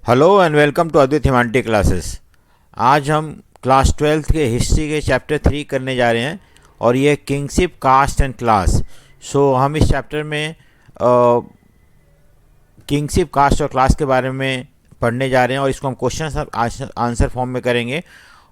Hello and welcome to Advait humanity classes. आज हम class 12th के हिस्ट्री के चैप्टर 3 करने जा रहे हैं और ये किंगशिप, कास्ट एंड क्लास। हम इस चैप्टर में किंगशिप, कास्ट और क्लास के बारे में पढ़ने जा रहे हैं और इसको हम क्वेश्चन आंसर फॉर्म में करेंगे।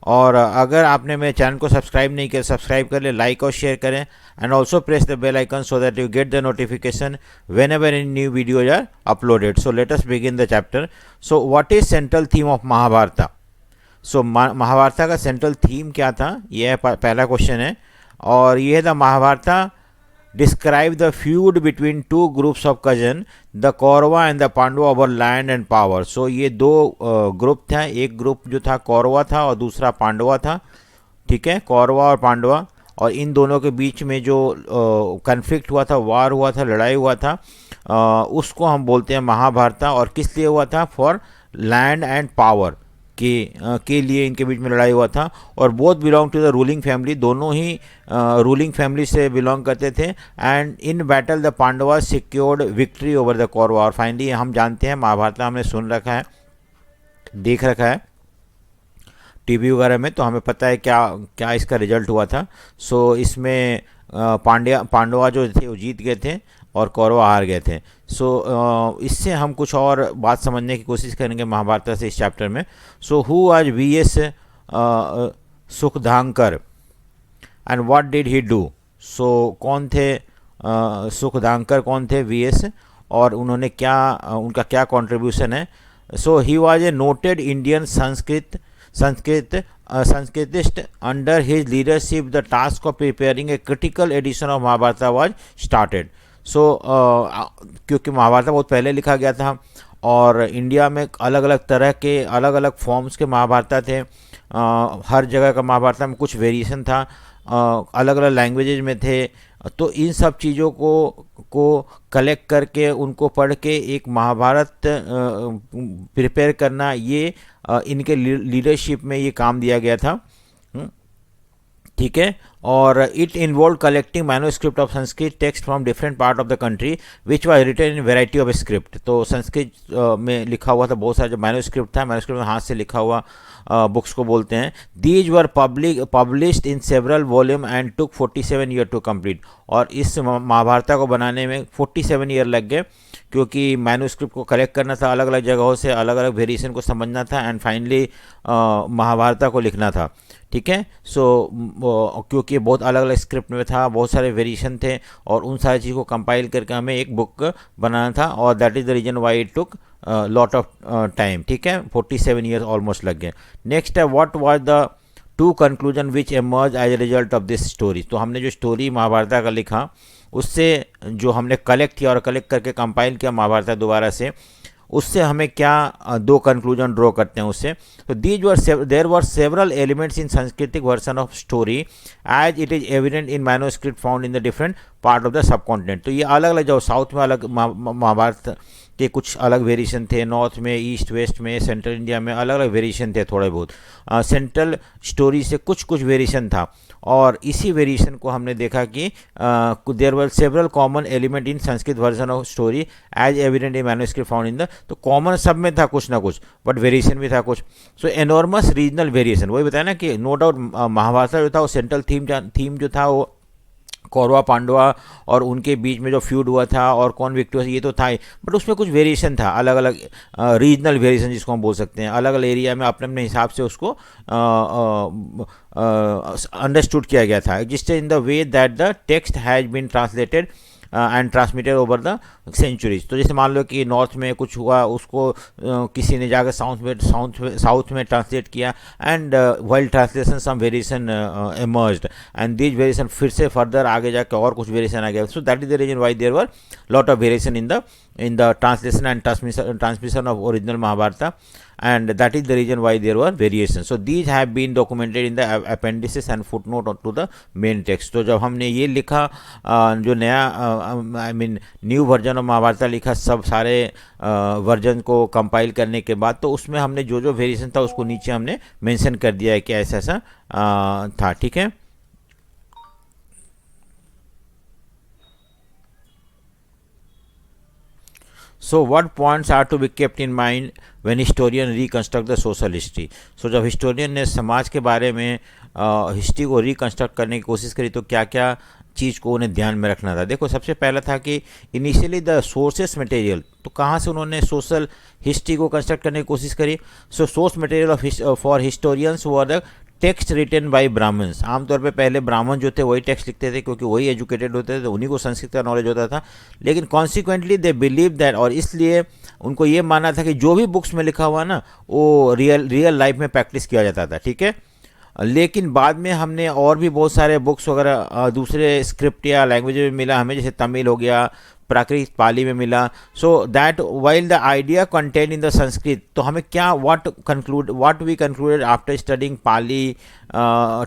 और अगर आपने मेरे चैनल को सब्सक्राइब नहीं किया, सब्सक्राइब कर ले, लाइक और शेयर करें and also press the bell icon so that you get the notification whenever in new videos are uploaded. So let us begin the chapter. So what is central theme of Mahabharat? Mahabharat का central theme क्या था, यह पहला question है। और ये है the Mahabharata describe the feud between two groups of cousin, the Kaurava and the Pandava over land and power. So ये दो ग्रुप था, एक ग्रुप जो था कौरवा था और दूसरा पांडवा था। ठीक है, कौरवा और पांडवा, और इन दोनों के बीच में जो कन्फ्लिक्ट हुआ था, वार हुआ था, लड़ाई हुआ था, उसको हम बोलते हैं महाभारत। और किस लिए हुआ था? फॉर लैंड एंड पावर के लिए इनके बीच में लड़ाई हुआ था। और both belong to the ruling family, दोनों ही रूलिंग फैमिली से बिलोंग करते थे। And in battle the Pandava secured victory over the Kaurava. और फाइनली हम जानते हैं, महाभारत हमने सुन रखा है, देख रखा है टीवी वगैरह में, तो हमें पता है क्या क्या इसका रिजल्ट हुआ था। इसमें पांडवा जो थे वो जीत गए थे और कौरव हार गए थे। इससे हम कुछ और बात समझने की कोशिश करेंगे महाभारत से इस चैप्टर में। Who is V S. Sukthankar and what did he do? कौन थे सुखधांकर, कौन थे वी.एस. और उन्होंने क्या, उनका क्या कंट्रीब्यूशन है? He was a noted Indian Sanskritist. Under his leadership the task of preparing a critical edition of Mahabharat was started. क्योंकि महाभारत बहुत पहले लिखा गया था और इंडिया में अलग अलग तरह के, अलग अलग फॉर्म्स के महाभारत थे। हर जगह का महाभारत में कुछ वेरिएशन था, अलग अलग लैंग्वेजेज में थे। तो इन सब चीज़ों को कलेक्ट करके, उनको पढ़ के एक महाभारत प्रिपेयर करना, ये इनके लीडरशिप में ये काम दिया गया था। ठीक है, और it involve collecting manuscript of Sanskrit text from different part of the country which was written in variety of script. तो संस्कृत में लिखा हुआ था बहुत सारा जो मैन्युस्क्रिप्ट था, मैन्युस्क्रिप्ट में हाथ से लिखा हुआ बुक्स को बोलते हैं। These were published in several volume and took 47 year to complete. और इस महाभारत को बनाने में 47 ईयर लग गए, क्योंकि मैन्युस्क्रिप्ट को कलेक्ट करना था, अलग अलग जगहों से अलग अलग वेरिएशन को समझना था एंड फाइनली महाभारत को लिखना था। ठीक है, क्योंकि बहुत अलग अलग स्क्रिप्ट में था, बहुत सारे वेरिएशन थे और उन सारी चीज़ को कंपाइल करके हमें एक बुक बनाना था। और that is the reason why it took lot of time. ठीक है, 47 ईयर्स ऑलमोस्ट लग गए। नेक्स्ट है, what was the two conclusion which emerge as a result of this story. तो हमने जो स्टोरी महाभारत का लिखा, उससे जो हमने कलेक्ट किया और कलेक्ट करके कंपाइल किया महाभारत दोबारा से, उससे हमें क्या दो कंक्लूजन ड्रॉ करते हैं उससे। तो देर वर सेवरल एलिमेंट्स इन सांस्कृतिक version of story as it is evident in manuscript found in the different part of the subcontinent. तो ये अलग अलग, जो साउथ में अलग महाभारत के कुछ अलग वेरिएशन थे, नॉर्थ में, ईस्ट वेस्ट में, सेंट्रल इंडिया में अलग अलग वेरिएशन थे थोड़े बहुत। सेंट्रल स्टोरी से कुछ कुछ वेरिएशन था और इसी वेरिएशन को हमने देखा कि there were several common element in Sanskrit version of story as evident in manuscript found in the. तो कॉमन सब में था कुछ ना कुछ, बट वेरिएशन भी था कुछ। एनॉर्मस रीजनल वेरिएशन, वही बताया ना कि नो डाउट महाभारत जो था वो सेंट्रल थीम जो था वो कौरवा पांडवा और उनके बीच में जो फ्यूड हुआ था और कौन विक्टोरियस, ये तो था ही, बट उसमें कुछ वेरिएशन था, अलग अलग रीजनल वेरिएशन जिसको हम बोल सकते हैं। अलग अलग एरिया में अपने अपने हिसाब से उसको अंडरस्टूड किया गया था, जिससे in the way that the text has been translated and transmitted over the centuries. तो जैसे मान लो कि नॉर्थ में कुछ हुआ, उसको किसी ने जाकर साउथ में ट्रांसलेट किया and while translation some variation emerged and these variation फिर से फर्दर आगे जाकर और कुछ वेरिएशन आ गया। So that is the reason why there were lot of variation in the translation and transmission of original Mahabharata, and that is the reason why there were variations. So these have been documented in the appendices and footnote to the main text. तो जब हमने ये लिखा, जो नया I mean new version of Mahabharat लिखा, सब सारे वर्जन को कंपाइल करने के बाद, तो उसमें हमने जो जो वेरिएशन था उसको नीचे हमने मेंशन कर दिया है कि ऐसा ऐसा था। ठीक है, so what points are to be kept in mind when historian reconstruct the social history. So जब हिस्टोरियन ने समाज के बारे में हिस्ट्री को रिकंस्ट्रक्ट करने की कोशिश करी तो क्या क्या चीज़ को उन्हें ध्यान में रखना था। देखो, सबसे पहला था कि इनिशियली द सोर्सेस मटेरियल, तो कहाँ से उन्होंने सोशल हिस्ट्री को कंस्ट्रक्ट करने की कोशिश करी। So source material of for historians were the text written by Brahmans. आमतौर पे पहले ब्राह्मण जो थे वही टेक्स्ट लिखते थे, क्योंकि वही एजुकेटेड होते थे, तो उन्हीं को संस्कृत का नॉलेज होता था। लेकिन कॉन्सिक्वेंटली दे बिलीव दैट, और इसलिए उनको ये मानना था कि जो भी बुक्स में लिखा हुआ ना वो रियल लाइफ में प्रैक्टिस किया जाता था, ठीक है। लेकिन बाद में हमने और भी बहुत सारे बुक्स वगैरह दूसरे स्क्रिप्ट या लैंग्वेज में मिला हमें, जैसे तमिल हो गया, प्राकृत पाली में मिला। So that while the idea contain in the Sanskrit, तो हमें क्या what we concluded after studying Pali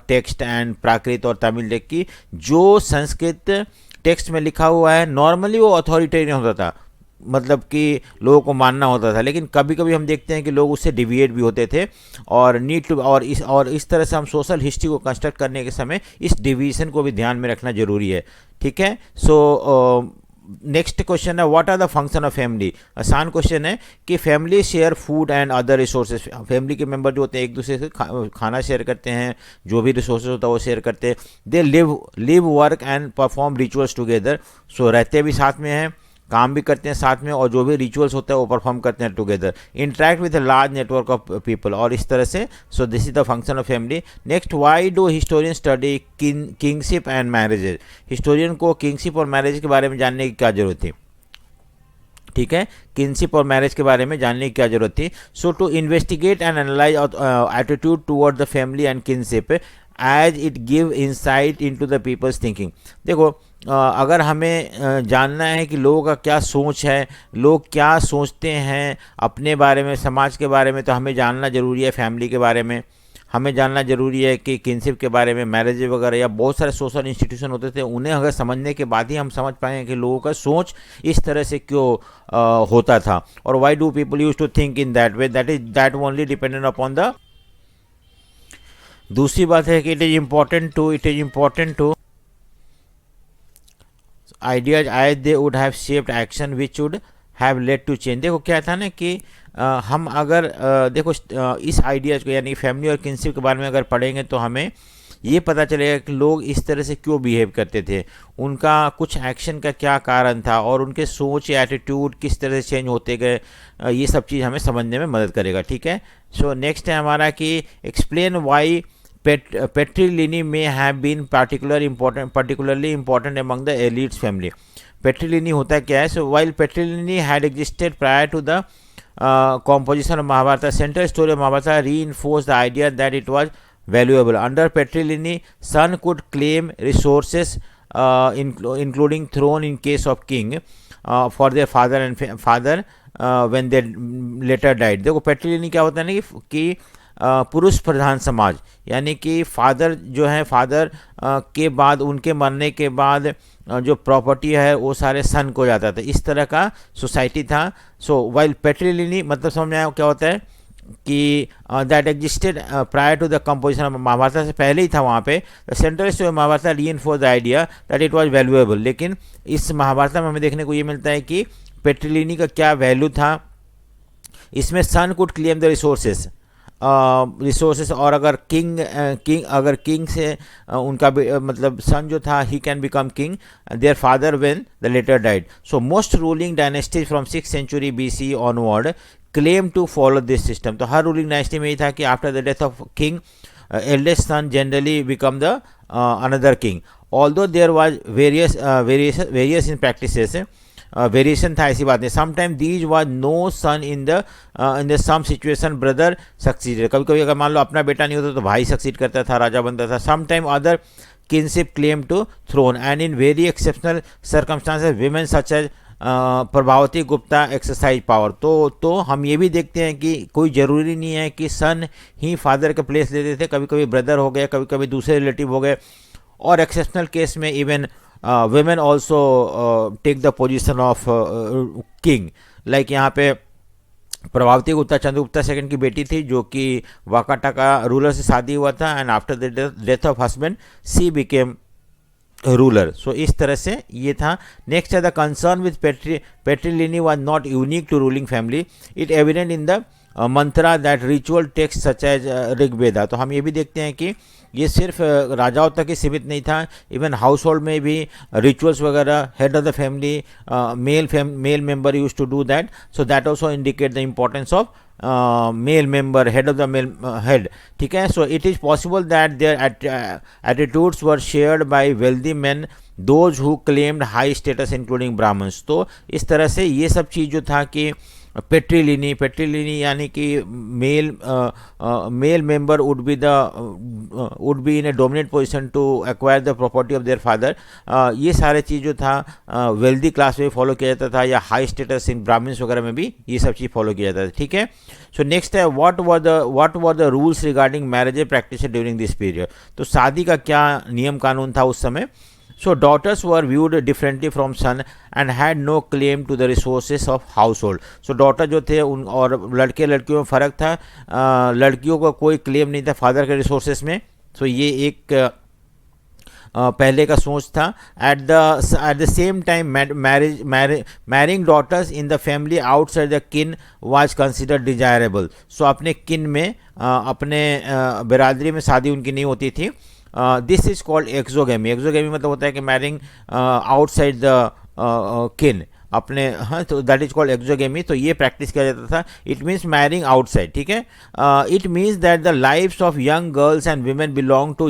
text and Prakrit और तमिल टेक्स्ट की, जो संस्कृत टेक्स्ट में लिखा हुआ है नॉर्मली वो अथॉरिटेरियन होता था, मतलब कि लोगों को मानना होता था। लेकिन कभी कभी हम देखते हैं कि लोग उससे डिविएट भी होते थे, और नीड टू और इस तरह से हम सोशल हिस्ट्री को कंस्ट्रक्ट करने के समय इस डिवीजन को भी ध्यान में रखना जरूरी है, ठीक है। सो नेक्स्ट क्वेश्चन है, what are the function of family. आसान क्वेश्चन है कि family share food and other resources. Family के मेंबर जो होते हैं एक दूसरे से खाना शेयर करते हैं, जो भी रिसोर्सेज होता है वो शेयर करते हैं। They live work and perform rituals together. So रहते भी साथ में हैं, काम भी करते हैं साथ में, और जो भी रिचुअल्स होता है वो परफॉर्म करते हैं together. Interact with a large network of people, और इस तरह से। सो this is the function of family. Next, why do historian study kingship and marriages. Historian को किंगशिप और मैरिज के बारे में जानने की क्या जरूरत थी, ठीक है। किंगशिप और मैरिज के बारे में जानने की क्या जरूरत थी। So to investigate and analyse attitude toward the family and kingship as it give insight into the people's thinking. देखो, अगर हमें जानना है कि लोगों का क्या सोच है, लोग क्या सोचते हैं अपने बारे में, समाज के बारे में, तो हमें जानना ज़रूरी है। फैमिली के बारे में हमें जानना ज़रूरी है, कि किंगशिप के बारे में, मैरिज वगैरह, या बहुत सारे सोशल इंस्टीट्यूशन होते थे, उन्हें अगर समझने के बाद ही हम समझ पाएंगे कि लोगों का सोच इस तरह से क्यों होता था, और why do people use to think in that way. That only dependent upon the. दूसरी बात है कि it is important to ideas as they would have shaped action which would have led to change। देखो क्या था ना कि हम अगर देखो इस आइडियाज़ को, यानी फैमिली और किंगशिप के बारे में अगर पढ़ेंगे तो हमें ये पता चलेगा कि लोग इस तरह से क्यों बिहेव करते थे, उनका कुछ एक्शन का क्या कारण था, और उनके सोच या एटीट्यूड किस तरह से चेंज होते गए। ये सब चीज़ हमें समझने में मदद करेगा, ठीक है। सो नेक्स्ट है हमारा कि explain why Petrilini may have been particularly important among the elites family। पेट्रिलिनी होता क्या है? So while Petrilini had existed prior to the composition of Mahabharata, central story of Mahabharata reinforced the idea that it was valuable। Under Petrilini, son could claim resources including throne in case of king for their father when they later died। देखो पेट्रिलिनी क्या होता है ना कि पुरुष प्रधान समाज, यानी कि फादर जो है, फादर के बाद, उनके मरने के बाद जो प्रॉपर्टी है वो सारे सन को जाता था, इस तरह का सोसाइटी था। सो वाइल पेट्रिलिनी मतलब समझ में आया क्या होता है कि that existed prior to the composition of Mahabharat, से पहले ही था वहाँ पे। The central story of Mahabharat reinforce the idea that it was valuable. लेकिन इस महाभारत में हमें देखने को ये मिलता है कि पेट्रिलिनी का क्या वैल्यू था। इसमें son could claim the resources, और अगर किंग से उनका मतलब सन जो था, he can become king their father when the latter died. So most ruling dynasties from 6th century BC onward claim to follow this system. तो हर ruling dynasty में ही था कि after the death of king, eldest son generally become the another king. Although there was various in practices, variation था, ऐसी बात नहीं। Sometime these was no son in the some situation brother succeeded. कभी कभी अगर मान लो अपना बेटा नहीं होता तो भाई सक्सीड करता था, राजा बनता था। Sometime other kingship claim to throne and in very exceptional circumstances women such as Prabhavati Gupta exercise power. तो हम ये भी देखते हैं कि कोई ज़रूरी नहीं है कि सन ही फादर का प्लेस लेते थे, कभी कभी ब्रदर हो गए, कभी कभी दूसरे रिलेटिव हो गए, और एक्सेप्शनल केस में even women also take the position of king। Like यहाँ पे प्रभावती गुप्ता चंद्रगुप्ता सेकंड की बेटी थी, जो कि वाकाटा का रूलर से शादी हुआ था, and after the death of husband she became ruler. So इस तरह से ये था। नेक्स्ट है the concern with patriliny was not unique to ruling family, it evident in the mantra that ritual text such as Rigveda. तो हम ये भी देखते हैं कि ये सिर्फ राजाओं तक ही सीमित नहीं था, इवन हाउस होल्ड में भी रिचुअल्स वगैरह, head of the family male member use to do that, so that also indicate the importance of male member, head of the male head. ठीक है, so it is possible that their attitudes were shared by wealthy man those who claimed high status including Brahmins. तो इस तरह से ये सब चीज़ जो था कि पेट्रिलिनी यानी कि male member would be in a dominate position to acquire the property of their father. ये सारे चीज़ जो था वेल्दी क्लास में फॉलो किया जाता था, या हाई स्टेटस इन ब्राह्मण्स वगैरह में भी ये सब चीज़ फॉलो किया जाता था। ठीक है, सो नेक्स्ट है what were the rules regarding marriage practice during this period. तो शादी का क्या नियम कानून था उस समय। So daughters were viewed differently from son and had no claim to the resources of household. So daughter जो थे उन और लड़के लड़कियों में फ़र्क था, लड़कियों का कोई क्लेम नहीं था फादर के रिसोर्सेज में। सो ये एक पहले का सोच था। At the same time marrying daughters in the family outside the kin was considered desirable. So अपने किन में अपने बिरादरी में शादी उनकी नहीं होती थी। This is called exogamy. Exogamy मतलब होता है कि मैरिंग आउटसाइड द किन अपने, हाँ, तो दैट इज कॉल्ड एक्सोगेमी। तो ये प्रैक्टिस किया जाता था। It means marrying outside. ठीक है, it means that the lives of young girls and women belong to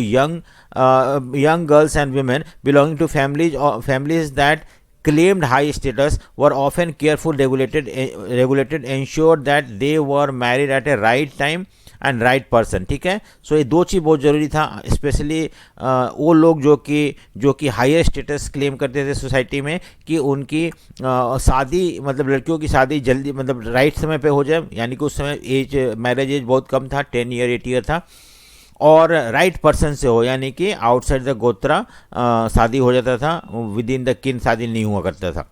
young girls and women belonging to families that claimed high status were often carefully regulated ensured that they were married at a right time and right person. ठीक है, सो ये दो चीज़ बहुत ज़रूरी था, specially वो लोग जो कि हायर स्टेटस क्लेम करते थे सोसाइटी में, कि उनकी शादी मतलब लड़कियों की शादी जल्दी मतलब राइट समय पे हो जाए, यानी कि उस समय मैरिज एज बहुत कम था, 10 ईयर 8 ईयर था, और राइट पर्सन से हो, यानी कि आउटसाइड द गोत्रा शादी हो जाता था, विद इन द किन शादी नहीं हुआ करता था।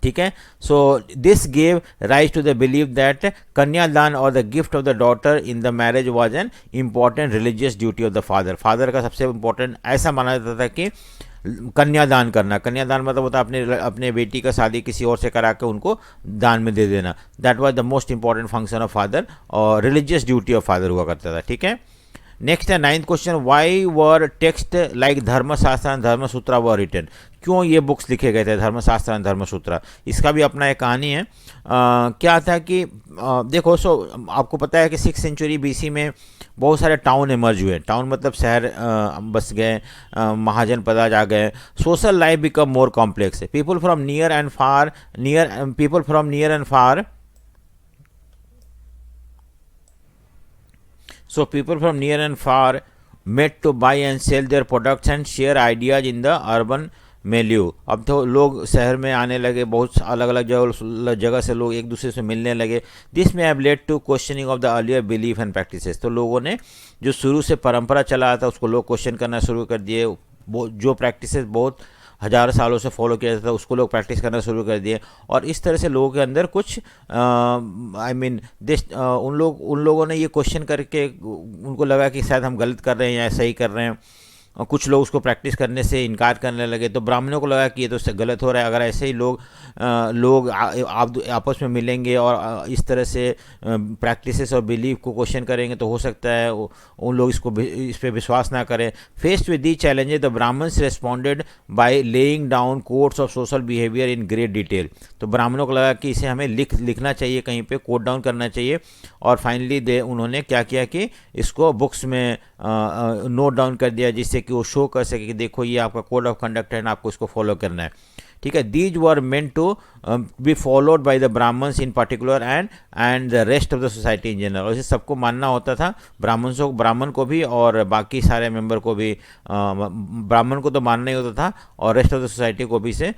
ठीक है, so this gave rise to the believe that kanyadaan और the gift of the daughter in the marriage was an important religious duty of the father. Father का सबसे इम्पोर्टेंट ऐसा माना जाता था कि कन्यादान करना। कन्यादान मतलब होता है अपने बेटी का शादी किसी और से करा के उनको दान में दे देना। That was the most important function of father और रिलीजियस ड्यूटी ऑफ फादर हुआ करता था। ठीक है, नेक्स्ट है 9th question, why were text like धर्मशास्त्र एंड धर्मसूत्रा वर रिटन। क्यों ये बुक्स लिखे गए थे धर्मशास्त्र एंड धर्मसूत्रा। इसका भी अपना एक कहानी है। क्या था कि देखो, आपको पता है कि 6th सेंचुरी BC में बहुत सारे टाउन इमर्ज हुए। टाउन मतलब शहर बस गए, महाजन पद आ गए, social life become more complex. People from near and far So people from near and far met to buy and sell their products and share ideas in the urban milieu. अब तो लोग शहर में आने लगे, बहुत अलग अलग जगह से लोग एक दूसरे से मिलने लगे। This may have led to questioning of the earlier belief and practices. तो लोगों ने जो शुरू से परंपरा चला था उसको लोग क्वेश्चन करना शुरू कर दिए। जो प्रैक्टिसेस बहुत हज़ारों सालों से फॉलो किया जाता था उसको लोग प्रैक्टिस करना शुरू कर दिए, और इस तरह से लोगों के अंदर कुछ उन लोगों ने ये क्वेश्चन करके उनको लगा कि शायद हम गलत कर रहे हैं या सही कर रहे हैं, और कुछ लोग उसको प्रैक्टिस करने से इनकार करने लगे। तो ब्राह्मणों को लगा कि ये तो गलत हो रहा है, अगर ऐसे ही लोग आपस में मिलेंगे और इस तरह से प्रैक्टिसेस और बिलीफ को क्वेश्चन करेंगे तो हो सकता है उन लोग इस पे विश्वास ना करें। Faced with the challenges the Brahmins responded by laying down codes of social behaviour in great detail. तो ब्राह्मणों को लगा कि इसे हमें लिखना चाहिए, कहीं पे कोड डाउन करना चाहिए, और फाइनली उन्होंने क्या किया कि इसको बुक्स में नोट डाउन कर दिया, जिससे कि वो शो कर सके कि देखो ये आपका कोड ऑफ कंडक्ट है ना, आपको इसको फॉलो करना है। ठीक है, these were meant to be followed by the Brahmins in particular and the rest of the society in general. और इसे सबको मानना होता था, ब्राह्मण को भी और बाकी सारे मेंबर को भी। ब्राह्मण को तो मानना ही होता था और रेस्ट ऑफ द सोसाइटी को भी इसे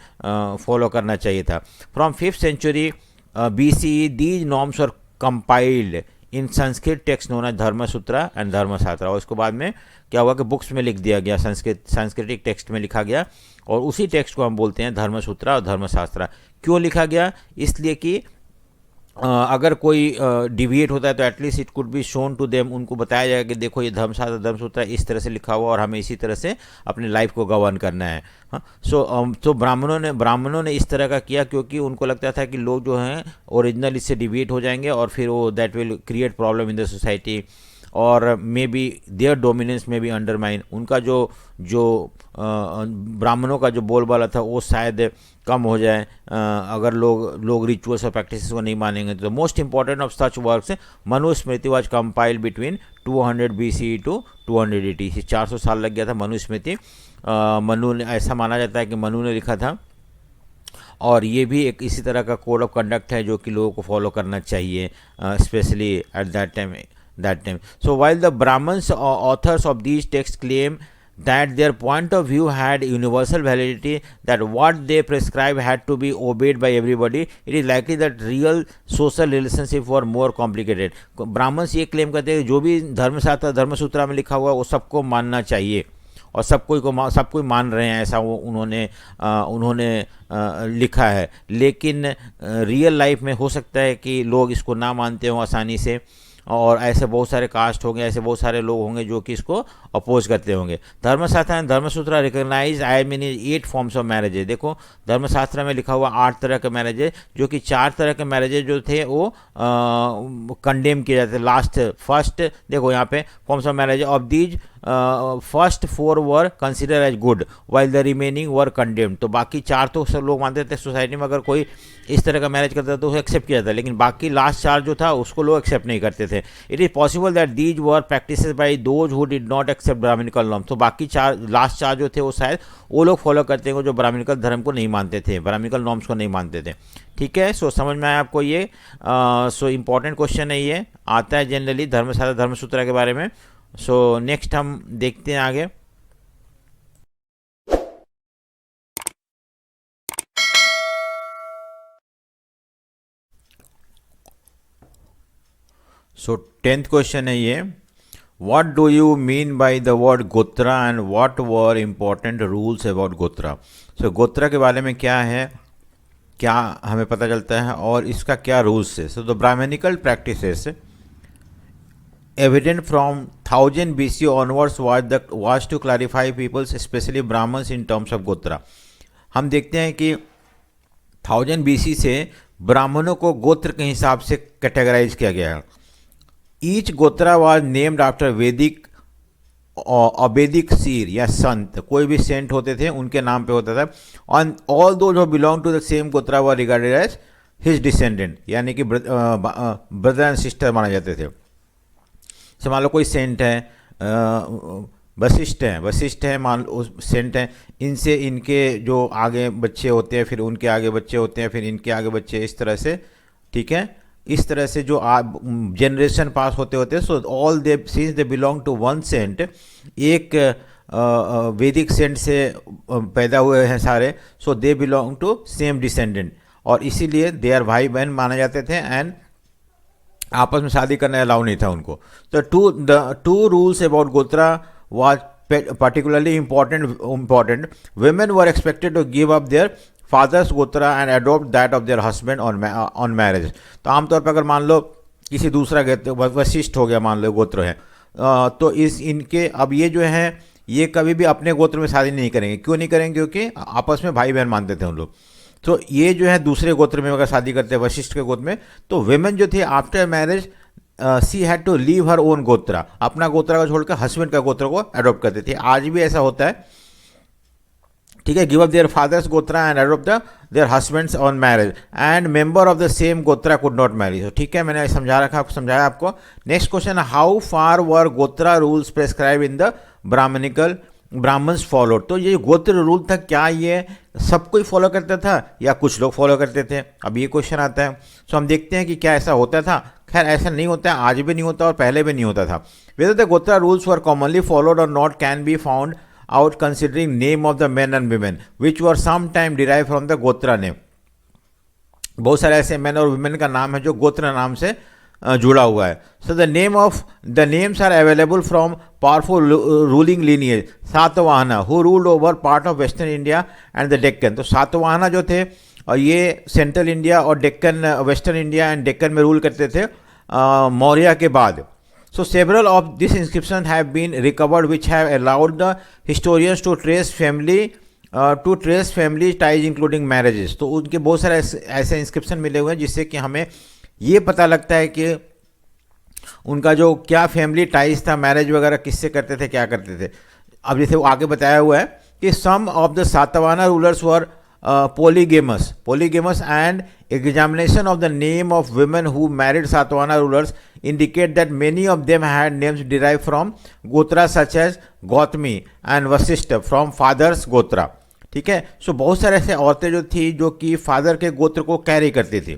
फॉलो करना चाहिए था। From 5th century BCE these norms were compiled in Sanskrit text known as Dharmasutra and Dharmashastra. और उसके बाद में क्या हुआ कि बुक्स में लिख दिया गया, सांस्कृतिक टेक्स्ट में लिखा गया, और उसी टेक्स्ट को हम बोलते हैं धर्मसूत्रा और धर्मशास्त्रा। क्यों लिखा गया? इसलिए कि अगर कोई डिविएट होता है तो at least it could be shown to them, उनको बताया जाएगा कि देखो ये धर्मशास्त्र धर्मसूत्र इस तरह से लिखा हुआ और हमें इसी तरह से अपनी लाइफ को गवर्न करना है। हाँ, तो ब्राह्मणों ने इस तरह का किया क्योंकि उनको लगता था कि लोग जो हैं ओरिजिनल इससे डिविएट हो जाएंगे और फिर वो that will create problem in the society और मे बी देयर डोमिनेंस में बी अंडरमाइन, उनका जो जो ब्राह्मणों का जो बोलबाला था वो शायद कम हो जाए अगर लोग रिचुअल्स और प्रैक्टिसेस को नहीं मानेंगे। तो most important of such works Manusmriti was compiled between 200 BCE to 200 AD। 400 साल लग गया था मनुस्मृति। मनु ने, ऐसा माना जाता है कि मनु ने लिखा था और ये भी एक इसी तरह का कोड ऑफ कंडक्ट है जो कि लोगों को फॉलो करना चाहिए, especially at that time. So while the Brahmins authors of these texts claim that their point of view had universal validity, that what they prescribe had to be obeyed by everybody, it is likely that real social relationships were more complicated. Brahmins ये claim करते हैं कि जो भी धर्मशास्त्र धर्मसूत्रा में लिखा हुआ है वो सबको मानना चाहिए और सब कोई मान रहे हैं, ऐसा वो उन्होंने लिखा है। लेकिन रियल लाइफ में हो सकता है कि लोग इसको ना मानते हों आसानी से और ऐसे बहुत सारे कास्ट होंगे, ऐसे बहुत सारे लोग होंगे जो कि इसको अपोज करते होंगे। Dharmashastra and Dharmasutra recognise 8 forms of marriage. देखो धर्मशास्त्र में लिखा हुआ 8 तरह के मैरिज है, जो कि 4 तरह के मैरिज जो थे वो कंडेम किए जाते। फर्स्ट देखो यहाँ पे forms of marriage of these first 4 were consider as good while the remaining were condemned. तो बाकी 4 तो सब लोग मानते थे, सोसाइटी में अगर कोई इस तरह का मैरिज करता था तो उसे एक्सेप्ट किया जाता, लेकिन बाकी लास्ट 4 जो था उसको लोग एक्सेप्ट नहीं करते थे। It is possible that these were practices by those who did not accept Brahmanical norms. तो बाकी लास्ट 4 जो थे वो शायद वो लोग फॉलो करते हैं जो ब्राह्मणिकल धर्म को नहीं मानते थे, ब्राह्मणिकल नॉर्म्स को नहीं मानते थे। ठीक है, सो समझ में आया आपको ये। सो इम्पॉर्टेंट क्वेश्चन है, ये आता है जनरली धर्मशास्त्र धर्मसूत्र के बारे में। सो नेक्स्ट हम देखते हैं आगे। सो 10th क्वेश्चन है ये, what do you mean by the word gotra and what were important rules about gotra. So गोत्रा के बारे में क्या है, क्या हमें पता चलता है और इसका क्या रूल्स है। So the Brahmanical practices evident from 1000 BC onwards was to clarify peoples, especially Brahmins, in terms of गोत्रा। हम देखते हैं कि 1000 BC से ब्राह्मणों को गोत्र के हिसाब से कैटेगराइज किया गया है। ईच गोत्रा वाज नेम्ड आफ्टर वैदिक अवैदिक सीर या संत, कोई भी सेंट होते थे उनके नाम पे होता था। ऑन ऑल दो जो बिलोंग टू द सेम गोत्रा वर रिगार्डेड एज हिज डिसेंडेंट, यानी कि ब्रदर एंड सिस्टर माने जाते थे। से मान लो कोई सेंट है, वशिष्ठ है मान लो सेंट है, इनसे इनके जो आगे बच्चे होते हैं, फिर उनके आगे बच्चे होते हैं, फिर इनके आगे बच्चे, इस तरह से। ठीक है, इस तरह से जो जनरेशन पास होते होते। So all they since they belong to one saint, एक वैदिक सेंट से पैदा हुए हैं सारे, so they belong to same descendant, और इसीलिए दे आर भाई बहन माने जाते थे एंड आपस में शादी करने अलाउ नहीं था उनको। तो टू रूल्स अबाउट गोत्रा was particularly important. Women were expected to give up their father's गोत्रा and adopt that of their husband on marriage. तो आमतौर पर अगर मान लो किसी दूसरा वशिष्ठ हो गया, मान लो गोत्र है, तो इनके अब ये जो है ये कभी भी अपने गोत्र में शादी नहीं करेंगे। क्यों नहीं करेंगे? क्योंकि आपस में भाई बहन मानते थे उन लोग। तो ये जो है दूसरे गोत्र में अगर शादी करते हैं वशिष्ठ के गोत्र में, तो वेमेन जो थे after marriage she had to leave her own gotra, अपना गोत्रा को छोड़कर हस्बैंड का गोत्र को अडॉप्ट करते थे। आज भी ऐसा होता है। ठीक है, give up their fathers gotra and adopt their husbands on marriage and member of the same gotra could not marry. तो ठीक है, मैंने समझाया आपको। Next question, how far were gotra rules prescribe in the Brahmins followed. तो ये गोत्र रूल था, क्या ये सब कोई फॉलो करता था या कुछ लोग फॉलो करते थे? अब ये क्वेश्चन आता है। सो हम देखते हैं कि क्या ऐसा होता था। खैर ऐसा नहीं होता है, आज भी नहीं होता और पहले भी नहीं होता था। Whether the gotra rules were commonly followed और not can be found out considering name of the man and women which were some time derive from the gotra name. बहुत सारे ऐसे मैन और वुमेन का नाम है जो गोत्र नाम से जुड़ा हुआ है। So the names are available from powerful ruling lineage Satavahana who ruled over part of western India and the Deccan. तो सातवाहना जो थे और ये सेंट्रल इंडिया और Deccan, western India and Deccan में रूल करते थे मौर्य के बाद. So several of these inscriptions have been recovered, which have allowed the historians to trace family ties, including marriages. तो उनके बहुत सारे ऐसे इंस्क्रिप्शन मिले हुए हैं जिससे कि हमें ये पता लगता है कि उनका जो क्या फैमिली टाइज था, मैरिज वगैरह किससे करते थे, क्या करते थे. अब जैसे वो आगे बताया हुआ है कि some of the Satavahana rulers were polygamous and examination of the name of women who married Satavahana rulers indicate that many of them had names derived from Gotra such as Gautami and Vasishtha from father's Gotra. ठीक है. सो बहुत सारे ऐसे औरतें जो थी जो कि फादर के गोत्र को कैरी करती थी.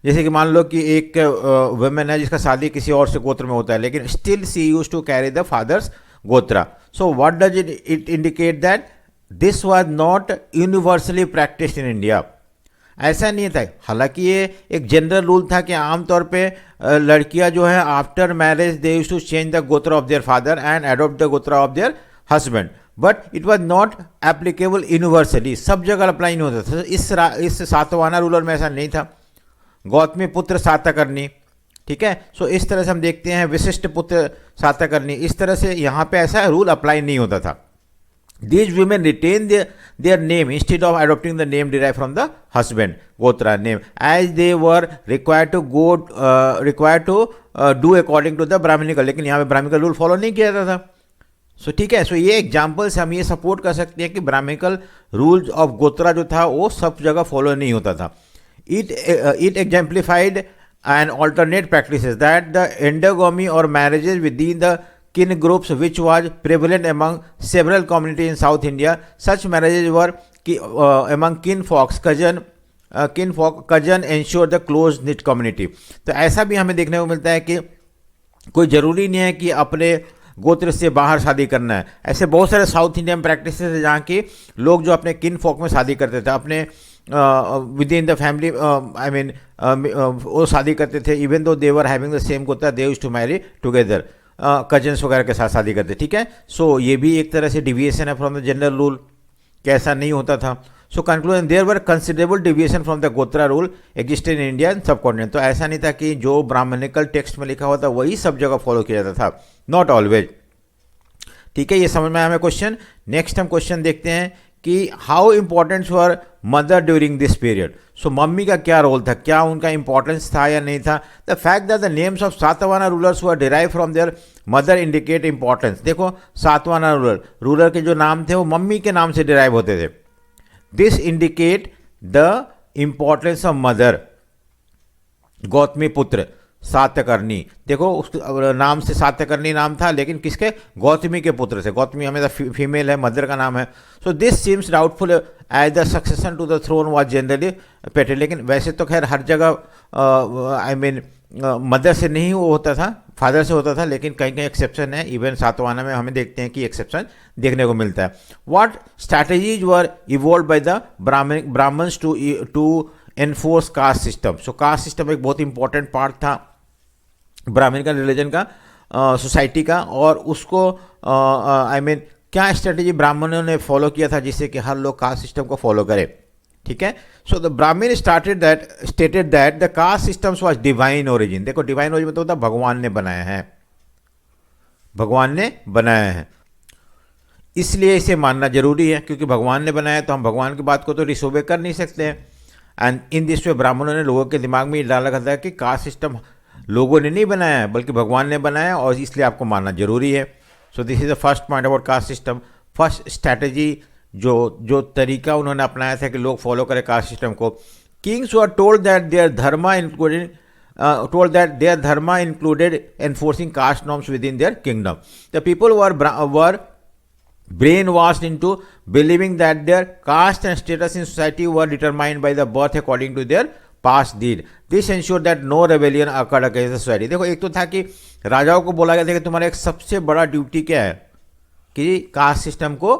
जैसे कि मान लो कि एक वुमेन है जिसका शादी किसी और से गोत्र में होता है, लेकिन still she use to carry the father's gotra. So what does it indicate that this was not universally practice in India. ऐसा नहीं था. हालांकि ये एक जनरल रूल था कि आमतौर पे लड़कियां जो है after marriage they use to change the gotra of their father and adopt the gotra of their husband, but it was not applicable universally. सब जगह अप्लाई नहीं होता था. इस सातवाहना रूलर में ऐसा नहीं था. गौतमी पुत्र सातकर्णी, ठीक है. सो इस तरह से हम देखते हैं विशिष्ट पुत्र सातकर्णी, इस तरह से यहाँ पे ऐसा रूल अप्लाई नहीं होता था. These women retain their name instead of adopting the name derived from the husband gotra name, as they were required to do according to the Brahminical. लेकिन यहाँ पे Brahminical रूल फॉलो नहीं किया जाता था. सो ठीक है. सो ये एग्जाम्पल से हम ये सपोर्ट कर सकते हैं कि Brahminical रूल्स ऑफ गोत्रा जो था वो सब जगह फॉलो नहीं होता था. It exemplified an alternate practices that the endogamy or marriages within the kin groups which was prevalent among several communities in South India. Such marriages were among kinfolks, cousin ensure the close knit community. तो ऐसा भी हमें देखने को मिलता है कि कोई ज़रूरी नहीं है कि अपने गोत्र से बाहर शादी करना है. ऐसे बहुत सारे साउथ इंडियन प्रैक्टिस है जहाँ के लोग जो अपने किन फॉक में शादी करते थे, अपने within the family I mean वो शादी करते थे. Even though they were having the same gotra they used to marry together. Cousins वगैरह के साथ शादी करते. ठीक है. सो ये भी एक तरह से डिविएशन है फ्रॉम द जनरल रूल, कैसा नहीं होता था. So conclusion, there were considerable deviation from the gotra rule existed in India and subcontinent. तो ऐसा नहीं था कि जो ब्राह्मणिकल टेक्स्ट में लिखा हुआ था वही सब जगह फॉलो किया जाता था, नॉट ऑलवेज. ठीक है. ये समझ में आया हमें क्वेश्चन. नेक्स्ट हम क्वेश्चन देखते हैं कि how important were mother during this period. So mummy का क्या रोल था, क्या उनका इंपॉर्टेंस था या नहीं था. The fact that the names of Satavahana rulers were derive from there mother indicate importance. देखो सातवाहना रूलर के जो नाम थे वो मम्मी के नाम से डिराइव होते थे. This indicate the importance of mother. Gautami पुत्र सातकर्णी, देखो उस नाम से सातकर्णी नाम था, लेकिन किसके, गौतमी के पुत्र से. गौतमी हमेशा फीमेल है, मदर का नाम है. So this seems doubtful as the succession to the throne was generally patted. लेकिन वैसे तो खैर हर जगह आई मीन मदर से नहीं वो होता था, फादर से होता था, लेकिन कहीं कहीं एक्सेप्शन है. इवन सातवाहना में हमें देखते हैं कि एक्सेप्शन देखने को मिलता है. What strategies were evolve by the Brahmins to enforce caste system. So caste system एक बहुत इंपॉर्टेंट पार्ट था ब्राह्मणिकल रिलीजन का, सोसाइटी का, और उसको आई मीन क्या स्ट्रेटेजी ब्राह्मणों ने फॉलो किया था जिससे कि हर लोग कास्ट सिस्टम को फॉलो करें. ठीक है. So the Brahmin stated that the caste systems was divine origin. देखो डिवाइन ओरिजिन मतलब होता है भगवान ने बनाया है, भगवान ने बनाया है, इसलिए इसे मानना जरूरी है. क्योंकि भगवान ने बनाया तो हम भगवान की बात को तो डिसोबे कर नहीं सकते हैं. एंड इन दिस वे ब्राह्मणों ने लोगों के दिमाग में ये डाला था कि कास्ट सिस्टम लोगों ने नहीं बनाया है बल्कि भगवान ने बनाया और इसलिए आपको मानना जरूरी है. So this is the first point about caste system. First strategy जो तरीका उन्होंने अपनाया था कि लोग फॉलो करें कास्ट सिस्टम को. Kings were told that their dharma included enforcing caste norms within their kingdom. The people were brainwashed into believing that their caste and status in society were determined by the birth according to their past deed. This ensured that no rebellion occurred against the society. देखो एक तो था कि राजाओं को बोला गया था कि तुम्हारा एक सबसे बड़ा ड्यूटी क्या है कि कास्ट सिस्टम को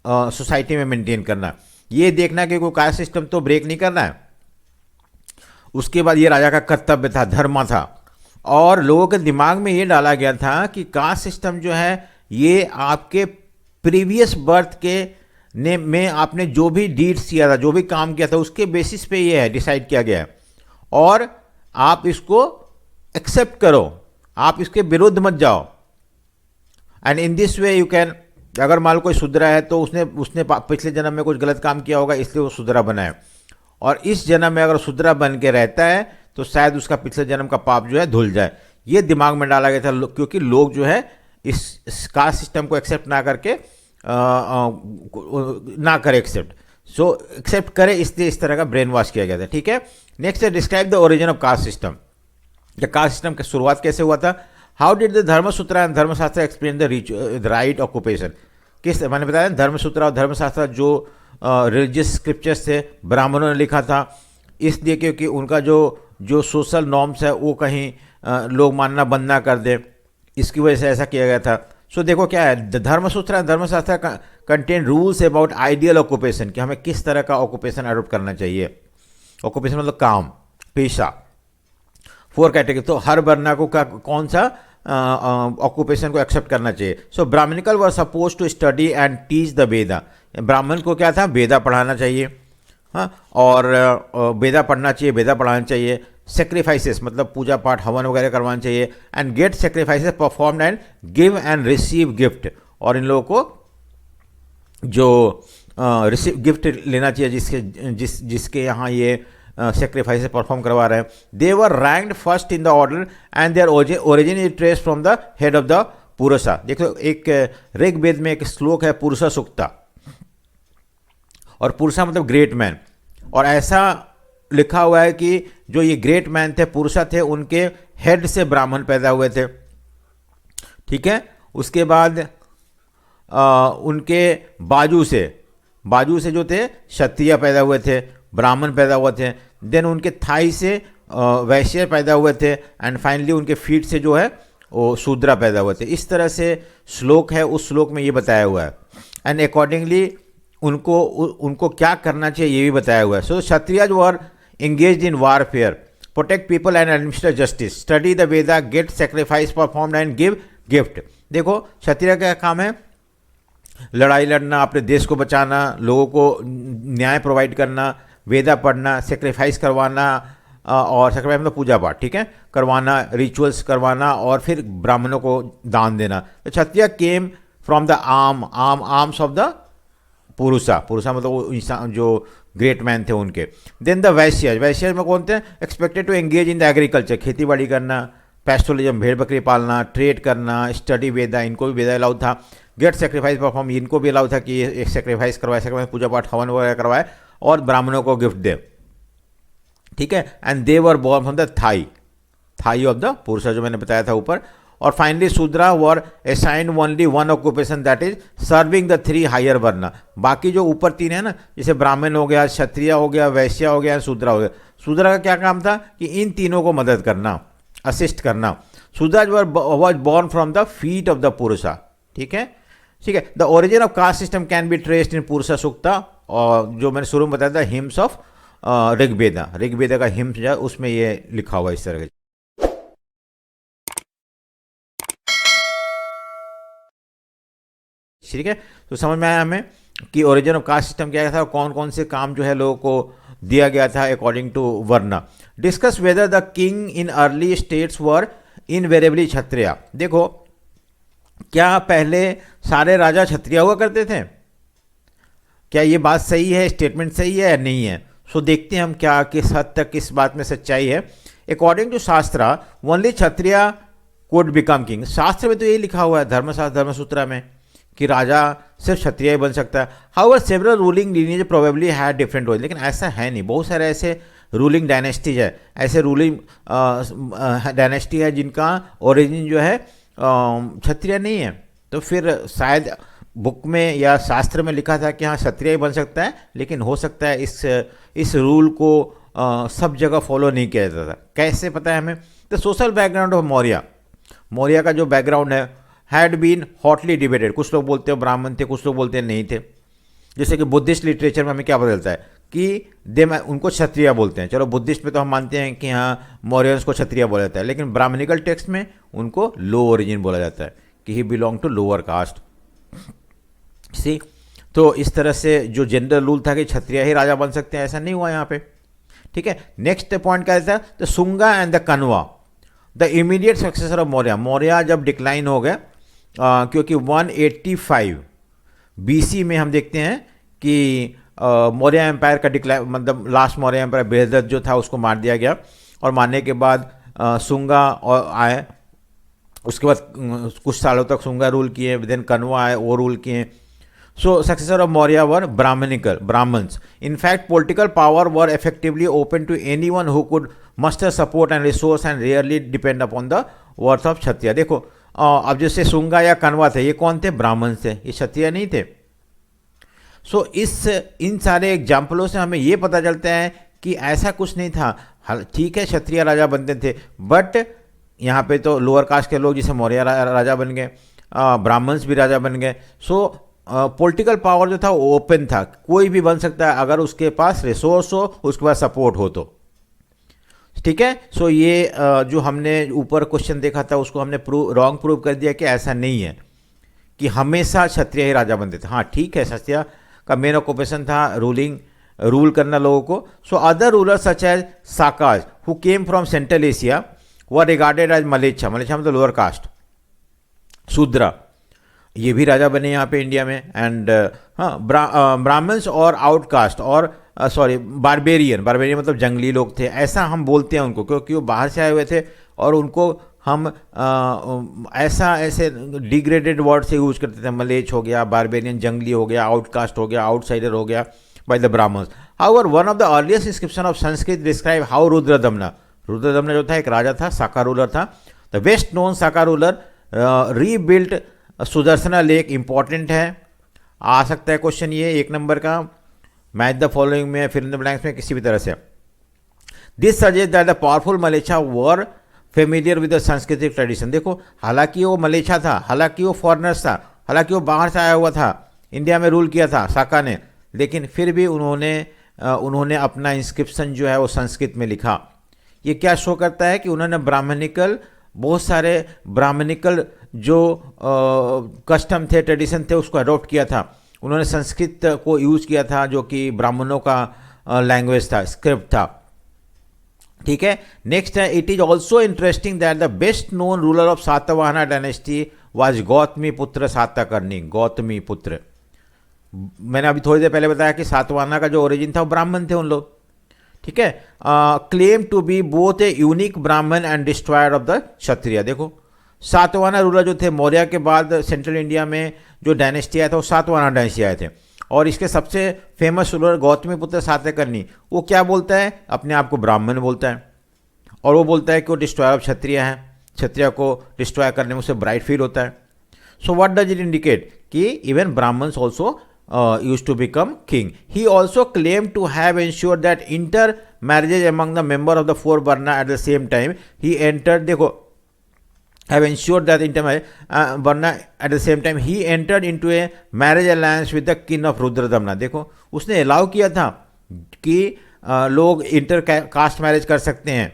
सोसाइटी में मेंटेन करना, ये देखना कि कोई कास्ट सिस्टम तो ब्रेक नहीं करना है. उसके बाद ये राजा का कर्तव्य था, धर्म था, और लोगों के दिमाग में ये डाला गया था कि कास्ट सिस्टम जो है ये आपके प्रीवियस बर्थ के ने में आपने जो भी डीड्स किया था, जो भी काम किया था, उसके बेसिस पे ये है डिसाइड किया गया है, और आप इसको एक्सेप्ट करो, आप इसके विरुद्ध मत जाओ। And in this way you can, अगर मान लो कोई सुधरा है तो उसने उसने पिछले जन्म में कुछ गलत काम किया होगा, इसलिए वो सुधरा बना है, और इस जन्म में अगर सुधरा बन के रहता है तो शायद उसका पिछले जन्म का पाप जो है धुल जाए। ये दिमाग में डाला गया था, क्योंकि लोग जो है इस कास्ट सिस्टम को एक्सेप्ट ना करके ना करे एक्सेप्ट, सो एक्सेप्ट करे, इसलिए इस तरह का ब्रेन वॉश किया गया था। ठीक है, नेक्स्ट है describe the origin of caste system. Caste system की शुरुआत कैसे हुआ था? How did the Dharmasutra and धर्मशास्त्र एक्सप्लेन द राइट ऑक्यूपेशन? किस, मैंने बताया धर्मसूत्र और धर्मशास्त्र जो रिलीजियस स्क्रिप्चर्स थे ब्राह्मणों ने लिखा था, इसलिए क्योंकि उनका जो सोशल नॉर्म्स है वो कहीं लोग मानना बंद ना कर दे, इसकी वजह से ऐसा किया गया था। सो देखो क्या है, द धर्मसूत्र एंड धर्मशास्त्र contain rules about ideal occupation, कि हमें किस तरह का ऑक्यूपेशन अडोप्ट करना चाहिए। ऑक्यूपेशन मतलब काम, पेशा। 4 कैटेगरी, तो हर वर्णा को कौन सा ऑक्यूपेशन को एक्सेप्ट करना चाहिए। So Brahmanical were suppose to study and teach the Veda. ब्राह्मण को क्या था, वेदा पढ़ाना चाहिए, हाँ, और वेदा पढ़ना चाहिए, वेदा पढ़ाना चाहिए। सेक्रीफाइसेस मतलब पूजा पाठ हवन वगैरह करवाना चाहिए। And get sacrifices performed and give and receive gift, और इन लोगों को जो रिसीव गिफ्ट लेना चाहिए जिसके यहाँ ये सेक्रीफाइसेस परफॉर्म करवा रहे हैं। They were ranked first in the order and their origin is trace from the head of the Purusha. देखो एक ऋग्वेद में एक श्लोक है पुरुषा सुक्ता, और पुरुषा मतलब ग्रेट मैन, और ऐसा लिखा हुआ है कि जो ये ग्रेट मैन थे, पुरुषा थे, उनके हेड से ब्राह्मण पैदा हुए थे। ठीक है, उसके बाद उनके बाजू से जो थे क्षत्रिय पैदा हुए थे, ब्राह्मण पैदा हुए थे। देन उनके थाई से वैश्य पैदा हुए थे, एंड फाइनली उनके फीट से जो है वो शूद्रा पैदा हुए थे। इस तरह से श्लोक है, उस श्लोक में ये बताया हुआ है। एंड अकॉर्डिंगली उनको क्या करना चाहिए ये भी बताया हुआ है। सो क्षत्रियज वर engaged in warfare, protect people and administer justice, study the Veda, get sacrifice performed and give gift। देखो क्षत्रिय का काम है लड़ाई लड़ना, अपने देश को बचाना, लोगों को न्याय प्रोवाइड करना, वेदा पढ़ना, सेक्रीफाइस करवाना, और सेक्रीफाइस मतलब पूजा पाठ, ठीक है, करवाना, रिचुअल्स करवाना, और फिर ब्राह्मणों को दान देना। तो Kshatriya came from the arms of the Purusha मतलब वो जो ग्रेट मैन थे उनके। देन द वैश्य में कौन थे? Expected to engage in the agriculture, खेती बाड़ी करना, पैस्टोरलिज्म भेड़ बकरी पालना, ट्रेड करना, स्टडी वेदा, इनको भी वेदा अलाउड था। गेट सेक्रीफाइस परफॉर्म, इनको भी अलाउड था कि एक सेक्रीफाइस करवाए, सेक्रीफाइस पूजा पाठ हवन वगैरह करवाए और ब्राह्मणों को गिफ्ट दे। ठीक है, and they were born from the thigh of the Purusha, जो मैंने बताया था ऊपर। और finally Shudra were assigned only one occupation, that is serving the 3 higher varna. बाकी जो ऊपर 3 है ना, जैसे ब्राह्मण हो गया, क्षत्रिय हो गया, वैश्य हो गया, शूद्रा हो गया। शूद्रा का क्या काम था कि इन तीनों को मदद करना, असिस्ट करना। Shudra was born from the feet of the Purusha. ठीक है, the origin of caste system can be traced in Purusha Sukta, और जो मैंने शुरू में बताया था हिम्स ऑफ ऋग्वेदा का हिम्स जो है उसमें ये लिखा हुआ इस तरह का। ठीक है, तो समझ में आया हमें कि ओरिजिन ऑफ कास्ट सिस्टम क्या था और कौन कौन से काम जो है लोगों को दिया गया था according to varna. Discuss whether the king in early states were invariably Kshatriya. देखो क्या पहले सारे राजा क्षत्रिय हुआ करते थे? क्या ये बात सही है, स्टेटमेंट सही है या नहीं है? सो देखते हैं हम क्या किस हद तक इस बात में सच्चाई है। अकॉर्डिंग टू शास्त्र only Kshatriya could become king. शास्त्र में तो यही लिखा हुआ है, धर्मशास्त्र धर्मसूत्र में, कि राजा सिर्फ क्षत्रिय ही बन सकता है। However several ruling lineage probably had different role, लेकिन ऐसा है नहीं। बहुत सारे ऐसे रूलिंग डायनेस्टीज है, ऐसे रूलिंग डायनेस्टी है जिनका ओरिजिन जो है क्षत्रिय नहीं है। तो फिर शायद बुक में या शास्त्र में लिखा था कि हाँ क्षत्रिय ही बन सकता है, लेकिन हो सकता है इस रूल को सब जगह फॉलो नहीं किया जाता था। कैसे पता है हमें? तो सोशल बैकग्राउंड ऑफ मौर्य का जो बैकग्राउंड है हैड बीन हॉटली डिबेटेड। कुछ लोग बोलते हैं ब्राह्मण थे, कुछ लोग बोलते हैं नहीं थे। जैसे कि बुद्धिस्ट लिटरेचर में हमें क्या पता चलता है कि उनको क्षत्रिय बोलते हैं। चलो बुद्धिस्ट में तो हम मानते हैं कि हाँ मौर्यंस को क्षत्रिय बोला जाता है, लेकिन ब्राह्मणिकल टेक्स्ट में उनको लो ओरिजिन बोला जाता है कि ही बिलोंग टू लोअर कास्ट। सी, तो इस तरह से जो जनरल रूल था कि क्षत्रिय ही राजा बन सकते हैं, ऐसा नहीं हुआ यहाँ पे। ठीक है, नेक्स्ट पॉइंट क्या था, द सुंगा एंड द कनवा the immediate successor of Maurya. Maurya जब डिक्लाइन हो गए, क्योंकि 185 BC में हम देखते हैं कि मौर्य एम्पायर का डिक्लाइन, मतलब लास्ट मौर्य एम्पायर बृहदत्त जो था उसको मार दिया गया, और मारने के बाद सुंगा और आए, उसके बाद कुछ सालों तक सुंगा रूल किए, देन कनवा आए, वो रूल किए। So successor of Maurya were Brahmans. In fact, political power were effectively open to anyone who could muster support and resource and rarely depend upon the worth of क्षत्रिय। देखो अब जैसे सुंगा या कनवा थे, ये कौन थे? ब्राह्मण थे, ये क्षत्रिय नहीं थे। सो इन सारे एग्जाम्पलों से हमें ये पता चलता है कि ऐसा कुछ नहीं था। ठीक है, क्षत्रिय राजा बनते थे, बट यहाँ पे तो लोअर कास्ट के लोग जैसे मौर्य राजा बन गए, ब्राह्मण्स भी राजा बन गए। सो पॉलिटिकल पावर जो था वो ओपन था, कोई भी बन सकता है अगर उसके पास रिसोर्स हो, उसके पास सपोर्ट हो तो। ठीक है, सो ये जो हमने ऊपर क्वेश्चन देखा था उसको हमने रॉन्ग प्रूव कर दिया कि ऐसा नहीं है कि हमेशा क्षत्रिय ही राजा बनते थे। हाँ ठीक है, क्षत्रिय का मेन ऑक्यूपेशन था रूल करना लोगों को। So other ruler such as Sakas who came from central Asia were regarded as mlechchha मतलब लोअर कास्ट, शूद्रा, ये भी राजा बने यहाँ पे इंडिया में। एंड हाँ, ब्राह्मण्स और आउटकास्ट और बारबेरियन मतलब जंगली लोग थे, ऐसा हम बोलते हैं उनको, क्योंकि वो बाहर से आए हुए थे और उनको हम ऐसे डिग्रेडेड वर्ड से यूज करते थे। मलेच हो गया, बारबेरियन जंगली हो गया, आउटकास्ट हो गया, आउटसाइडर हो गया by the Brahmans. However one of the earliest inscription of Sanskrit describe how Rudradaman जो था एक राजा था, साका रूलर था। The best known Saka ruler rebuilt Sudarshana lake. Important है, आ सकता है क्वेश्चन ये 1 नंबर का, मैच द फॉलोइंग में, फिर इन द ब्लैंक्स में, किसी भी तरह से। This suggest that the powerful mlechchha were familiar with the सांस्कृतिक ट्रेडिशन। देखो, हालांकि वो मलेच्छा था, हालांकि वो फॉरनर्स था, हालांकि वो बाहर से आया हुआ था, इंडिया में रूल किया था साका ने, लेकिन फिर भी उन्होंने अपना इंस्क्रिप्शन जो है वो संस्कृत में लिखा। ये क्या शो करता है कि उन्होंने बहुत सारे ब्राह्मणिकल जो कस्टम थे, ट्रेडिशन थे, उसको अडॉप्ट किया था। उन्होंने संस्कृत को यूज किया था, जो कि ब्राह्मणों का लैंग्वेज था, स्क्रिप्ट था। ठीक है, नेक्स्ट है, it is also interesting that the best known ruler of Satavahana dynasty was Gautami पुत्र सातकर्णी। गौतमी पुत्र, मैंने अभी थोड़ी देर पहले बताया कि सातवाहना का जो ओरिजिन था वो ब्राह्मण थे उन लोग। ठीक है, claim to be both a unique Brahmin and destroyer of the Kshatriya. देखो, सातवाहना रूलर जो थे, मौर्य के बाद सेंट्रल इंडिया में जो डायनेस्टी आया था वो सातवाहना डायनेस्टी आए थे, और इसके सबसे फेमस रूलर गौतमी पुत्र सातकर्णी, वो क्या बोलता है? अपने आप को ब्राह्मण बोलता है, और वो बोलता है कि वो डिस्ट्रॉयर ऑफ क्षत्रिय है, क्षत्रिय को डिस्ट्रॉय करने में उसे ब्राइट फील होता है। So what does it indicate कि even Brahmans also used to become king. He also claimed to have ensured that intermarriages among the member of the four varna at the same time. He entered, देखो, have ensured that varna at the same time he entered into a marriage alliance with the king of Rudradamna. देखो, उसने allow किया था कि लोग inter caste marriage कर सकते हैं।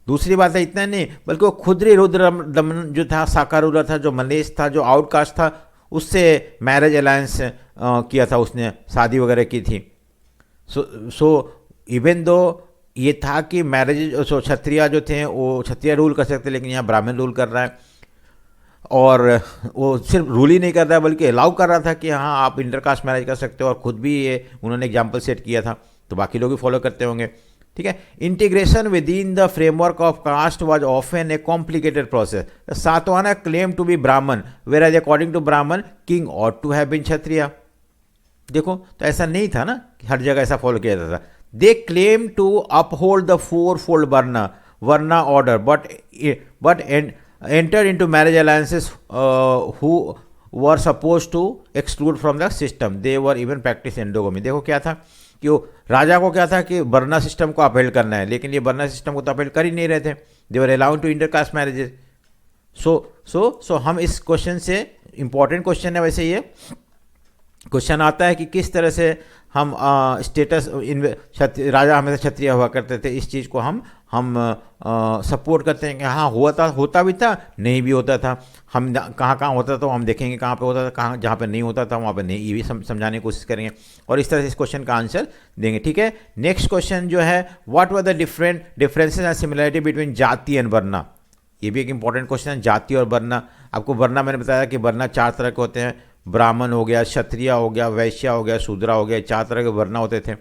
दूसरी बात है, इतना नहीं, बल्कि वो खुद ही रुद्रदमन जो था, साका रूलर था, जो मलेश था, जो आउटकास्ट था, उससे मैरिज अलायंस किया था, उसने शादी वगैरह की थी। सो इवन दो ये था कि मैरिज, सो क्षत्रिय जो थे वो क्षत्रिय रूल कर सकते, लेकिन यहाँ ब्राह्मण रूल कर रहा है, और वो सिर्फ रूल ही नहीं कर रहा है बल्कि अलाउ कर रहा था कि हाँ आप इंटरकास्ट मैरिज कर सकते हो, और खुद भी ये उन्होंने एग्जाम्पल सेट किया था, तो बाकी लोग भी फॉलो करते होंगे। ठीक है, integration within the framework of caste was often a complicated process. Satavahana claim to be Brahman, whereas according to Brahman king ought to have been Kshatriya. देखो, तो ऐसा नहीं था ना कि हर जगह ऐसा फॉलो किया जाता था। They claim to uphold the fourfold varna order but enter into marriage alliances who were suppose to exclude from the system, they were even practice endogamy. देखो क्या था कि वो राजा को क्या था कि वर्ना सिस्टम को अपहेल्ड करना है, लेकिन ये वर्ना सिस्टम को तो अपहेल्ड कर ही नहीं रहे थे, they were allowed to intercaste marriages. So हम इस क्वेश्चन से, इंपॉर्टेंट क्वेश्चन है वैसे, ये क्वेश्चन आता है कि किस तरह से हम स्टेटस राजा हमेशा क्षत्रिय हुआ करते थे, इस चीज़ को हम हम सपोर्ट करते हैं कि हाँ होता भी था, नहीं भी होता था। हम कहाँ कहाँ होता था हम देखेंगे, कहाँ पे होता था, कहाँ जहाँ पे नहीं होता था वहाँ पे नहीं, ये भी समझाने की कोशिश करेंगे और इस तरह से इस क्वेश्चन का आंसर देंगे। ठीक है, नेक्स्ट क्वेश्चन जो है, what were the differences and similarity between जाति एंड वरना। ये भी एक इंपॉर्टेंट क्वेश्चन है, जाति और वरना। आपको वरना मैंने बताया कि वरना 4 तरह के होते हैं, ब्राह्मण हो गया, क्षत्रिय हो गया, वैश्य हो गया, शूद्रा हो गया, 4 तरह के वरना होते थे।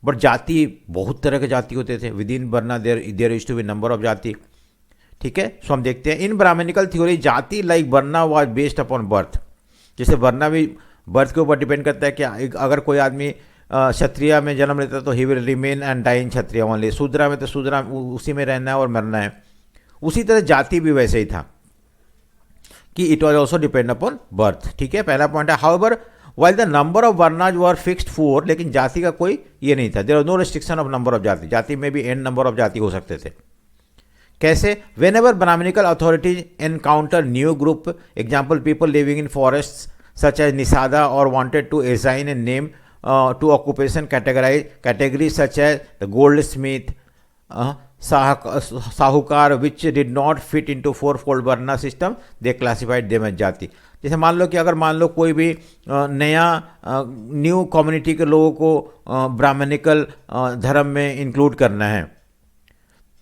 बट जाति बहुत तरह के जाति होते थे, within varna there used to be number of jati. ठीक है, सो हम देखते हैं in Brahmanical theory jati like varna was based upon birth. जैसे वरना भी बर्थ के ऊपर डिपेंड करता है कि अगर कोई आदमी क्षत्रिय में जन्म लेता है तो he will remain and die in Kshatriya only, Shudra में तो शूद्रा उसी में रहना है और मरना है। उसी तरह जाति भी वैसे ही था कि it was also depend upon birth. ठीक है, पहला पॉइंट है however while the number of varnas were fixed 4, लेकिन जाति का कोई ये नहीं था, there was no restriction of number of jati. जाति में भी एन नंबर ऑफ जाति हो सकते थे। कैसे? Whenever Brahmanical authorities encounter new group, example people living in forest such as Nishada और wanted to assign a name to occupation categories such as the goldsmith, साहूकार which did not fit into fourfold varna system, they classified them as जाति। जैसे मान लो कि अगर मान लो कोई भी नया न्यू कम्युनिटी के लोगों को ब्राह्मणिकल धर्म में इंक्लूड करना है,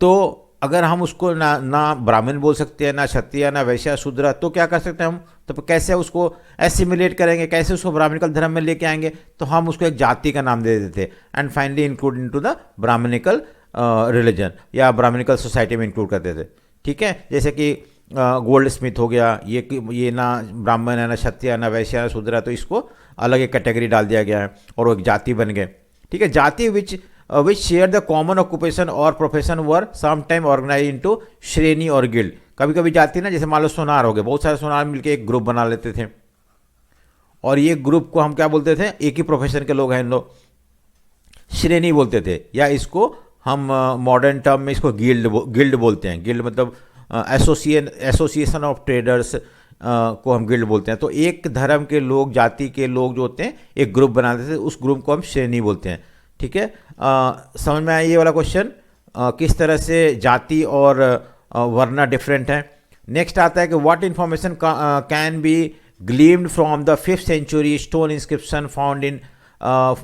तो अगर हम उसको ना ब्राह्मण बोल सकते हैं, ना क्षत्रिय, ना वैश्य, शूद्र, तो क्या कर सकते हैं हम? तो कैसे उसको एसिमिलेट करेंगे, कैसे उसको ब्राह्मणिकल धर्म में लेके आएंगे? तो हम उसको एक जाति का नाम दे देते थे and finally include into the Brahmanical religion या ब्राह्मणिकल सोसाइटी में इंक्लूड करते थे। ठीक है, जैसे कि गोल्ड स्मिथ हो गया, ये ना ब्राह्मण है, ना क्षत्रिय, ना वैश्य, ना शूद्र, तो इसको अलग एक कैटेगरी डाल दिया गया है और वो एक जाति बन गए। ठीक है, जाति which share the common occupation or profession were sometime organized into श्रेणी और गिल्ड। कभी कभी जाति ना, जैसे मान लो सोनार हो गए, बहुत सारे सोनार मिलके एक ग्रुप बना लेते थे और ये ग्रुप को हम क्या बोलते थे? एक ही प्रोफेशन के लोग हैं इन लोग, श्रेणी बोलते थे, या इसको हम मॉडर्न टर्म में इसको गिल्ड बोलते हैं। गिल्ड मतलब एसोसिएशन ऑफ ट्रेडर्स को हम गिल्ड बोलते हैं। तो एक धर्म के लोग, जाति के लोग जो होते हैं एक ग्रुप बना देते थे, उस ग्रुप को हम श्रेणी बोलते हैं। ठीक है, समझ में आया ये वाला क्वेश्चन किस तरह से जाति और वरना डिफरेंट है। नेक्स्ट आता है कि what information can be gleaned from the 5th century stone inscription found in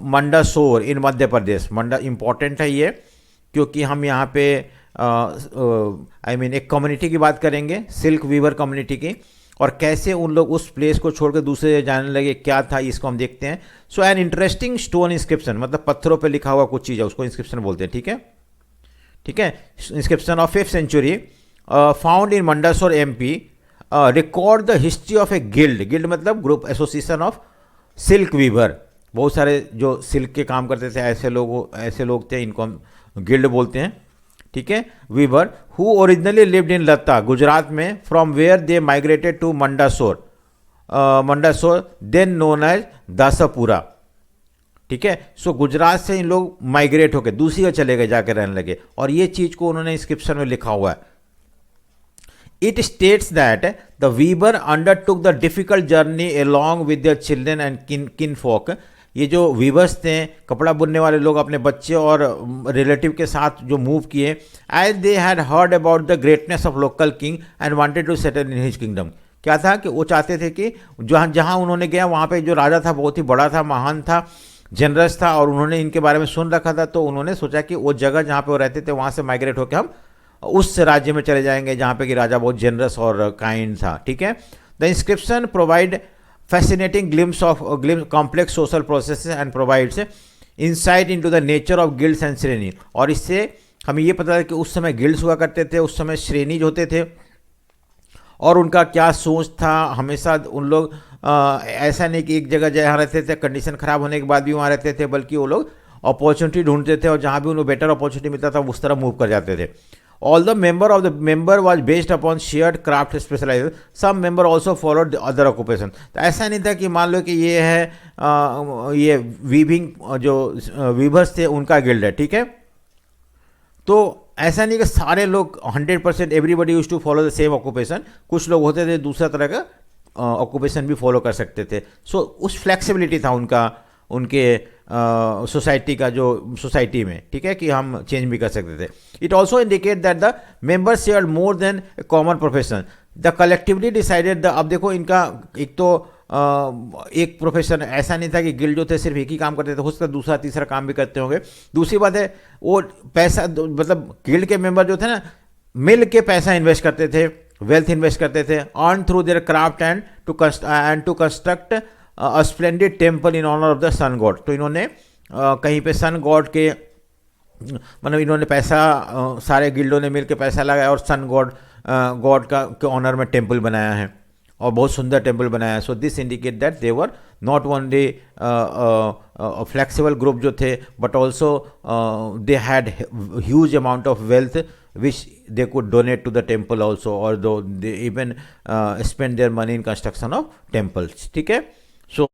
Mandsaur in Madhya Pradesh. Important है ये, क्योंकि हम यहाँ पे एक कम्युनिटी की बात करेंगे, सिल्क वीवर कम्युनिटी की, और कैसे उन लोग उस प्लेस को छोड़कर दूसरे जगह जाने लगे, क्या था, इसको हम देखते हैं। सो एन इंटरेस्टिंग स्टोन इंस्क्रिप्शन, मतलब पत्थरों पे लिखा हुआ कुछ चीज़ है, उसको इंस्क्रिप्शन बोलते हैं। ठीक है, ठीक है, inscription of 5th century found in Mandsaur MP record the history of a guild मतलब group, association of silk weaver. बहुत सारे जो सिल्क के काम करते थे ऐसे लोग थे, इनको हम गिल्ड बोलते हैं। ठीक है, weaver who originally lived in Lata Gujarat में, from where they migrated to Mandsaur then known as Dasapura. ठीक है, सो गुजरात से इन लोग माइग्रेट होकर दूसरी जगह चले गए, जाकर रहने लगे, और ये चीज को उन्होंने इंस्क्रिप्शन में लिखा हुआ है। It states that the weaver undertook the difficult journey along with their children and kinfolk। ये जो वीवर्स थे, कपड़ा बुनने वाले लोग, अपने बच्चे और रिलेटिव के साथ जो मूव किए, as they had heard about the greatness of local king and wanted to settle in his kingdom. क्या था कि वो चाहते थे कि जहाँ उन्होंने गया वहाँ पे जो राजा था बहुत ही बड़ा था, महान था, जनरस था, और उन्होंने इनके बारे में सुन रखा था, तो उन्होंने सोचा कि वो जगह जहाँ पे वो रहते थे वहाँ से माइग्रेट होकर हम उस राज्य में चले जाएंगे जहाँ पे कि राजा बहुत जनरस और काइंड था। ठीक है, the inscription provide fascinating glimpse of complex social processes and provides insight into the nature of guilds and श्रेणी। और इससे हमें ये पता है कि उस समय गिल्ड्स हुआ करते थे, उस समय श्रेणी होते थे, और उनका क्या सोच था। हमेशा उन लोग ऐसा नहीं कि एक जगह जहाँ रहते थे कंडीशन खराब होने के बाद भी वहाँ रहते थे, बल्कि वो लोग अपॉर्चुनिटी ढूंढते थे और जहाँ भी उनको बेटर अपॉर्चुनिटी मिलता था उस तरह मूव कर जाते थे। All the member was based upon shared craft specialization. Some member also followed the other occupation। तो ऐसा नहीं था कि मान लो कि ये है ये वीविंग जो वीवर्स थे उनका गिल्ड है। ठीक है, तो ऐसा नहीं कि सारे लोग 100% everybody used to follow the same occupation. कुछ लोग होते थे दूसरा तरह का ऑक्यूपेशन भी फॉलो कर सकते थे। सो उस फ्लेक्सिबिलिटी था उनका उनके सोसाइटी का जो सोसाइटी में, ठीक है, कि हम चेंज भी कर सकते थे। It also indicate that the members share more than A common profession, the collectively decided the. अब देखो इनका एक तो एक प्रोफेशन ऐसा नहीं था कि गिल्ड जो थे सिर्फ एक ही काम करते थे, हो सकता है दूसरा तीसरा काम भी करते होंगे। दूसरी बात है वो पैसा मतलब गिल्ड के मेंबर जो थे ना मिल के पैसा इन्वेस्ट करते थे, वेल्थ इन्वेस्ट करते थे, earn through their craft and to construct a splendid temple in honour of the sun god. तो इन्होंने कहीं पे सन गॉड के मतलब इन्होंने पैसा सारे गिल्डों ने मिलकर पैसा लगाया और सन गॉड का के ऑनर में टेम्पल बनाया है और बहुत सुंदर टेम्पल बनाया है। So this indicate that they were not only flexible group जो थे but also they had huge amount of wealth which they could donate to the temple also, or though they even spend their money in construction of temples, ठीक है। so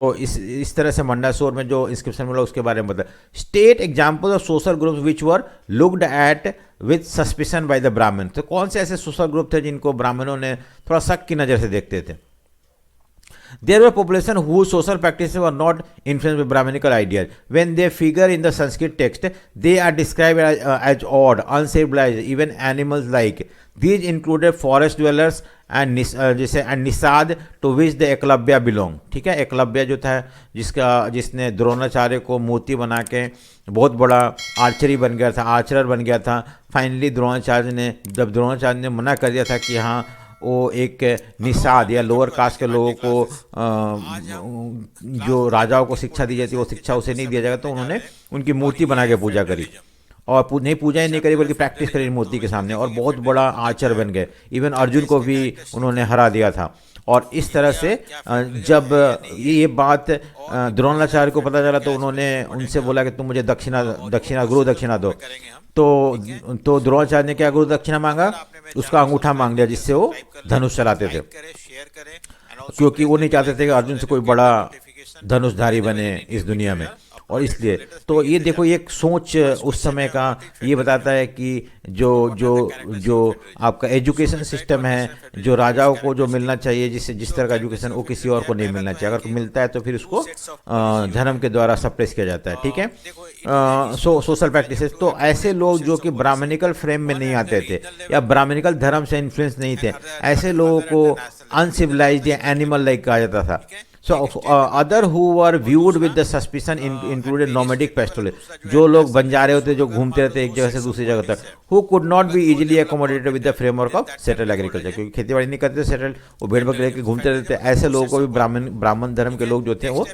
तो इस तरह से मंडासोर में जो इंस्क्रिप्शन मिला उसके बारे में बता। State example of social groups which were looked at with suspicion by the ब्राह्मण। तो कौन से ऐसे सोशल ग्रुप थे जिनको ब्राह्मणों ने थोड़ा शक की नज़र से देखते थे। There were population whose social practices were not influenced by Brahminical ideas. When they figure in the Sanskrit text, they are described as odd, uncivilized, even animals-like. These included forest dwellers and Nishad to which the Eklavya belong. ठीक है, एकलव्य जो था जिसने द्रोणाचार्य को मूर्ति बना के बहुत बड़ा आर्चरी बन गया था, आर्चरर बन गया था। फाइनली जब द्रोणाचार्य ने मना कर दिया था कि हाँ वो एक निषाद या लोअर कास्ट के लोगों को जो राजाओं को शिक्षा दी जाती है वो शिक्षा उसे नहीं दिया जाएगा, तो उन्होंने उनकी मूर्ति बना के पूजा करी और नहीं पूजा ही नहीं करी बल्कि प्रैक्टिस करी मूर्ति के सामने और बहुत बड़ा आर्चर बन गए। इवन अर्जुन को भी उन्होंने हरा दिया था। और इस तरह से जब ये बात द्रोणाचार्य को पता चला तो उन्होंने उनसे बोला कि तुम मुझे गुरु दक्षिणा दो। तो द्रोणाचार्य ने क्या गुरु दक्षिणा मांगा, उसका अंगूठा मांग लिया जिससे वो धनुष चलाते थे, क्योंकि वो नहीं चाहते थे कि अर्जुन से कोई बड़ा धनुषधारी बने इस दुनिया में। और इसलिए तो ये देखो ये एक सोच उस समय का ये बताता है कि जो आपका एजुकेशन सिस्टम है, जो राजाओं को जो मिलना चाहिए जिस तरह का एजुकेशन वो किसी और को नहीं मिलना चाहिए। अगर मिलता है तो फिर उसको धर्म के द्वारा सप्रेस किया जाता है, ठीक है। सोशल प्रैक्टिसेस, तो ऐसे लोग जो कि ब्राह्मणिकल फ्रेम में नहीं आते थे या ब्राह्मणिकल धर्म से इन्फ्लुएंस नहीं थे, ऐसे लोगों को अनसिविलाइज्ड या एनिमल लाइक कहा जाता था। So other who were viewed with the suspicion included nomadic pastoralists, जो लोग बंजारे होते जो घूमते रहते एक जगह से दूसरी जगह तक, who could not be easily accommodated with the framework of settled agriculture, क्योंकि खेती बाड़ी नहीं करते सेटल, वो भेड़ बकरी लेके घूमते रहते। ऐसे लोगों को भी ब्राह्मण धर्म के लोग जो थे वो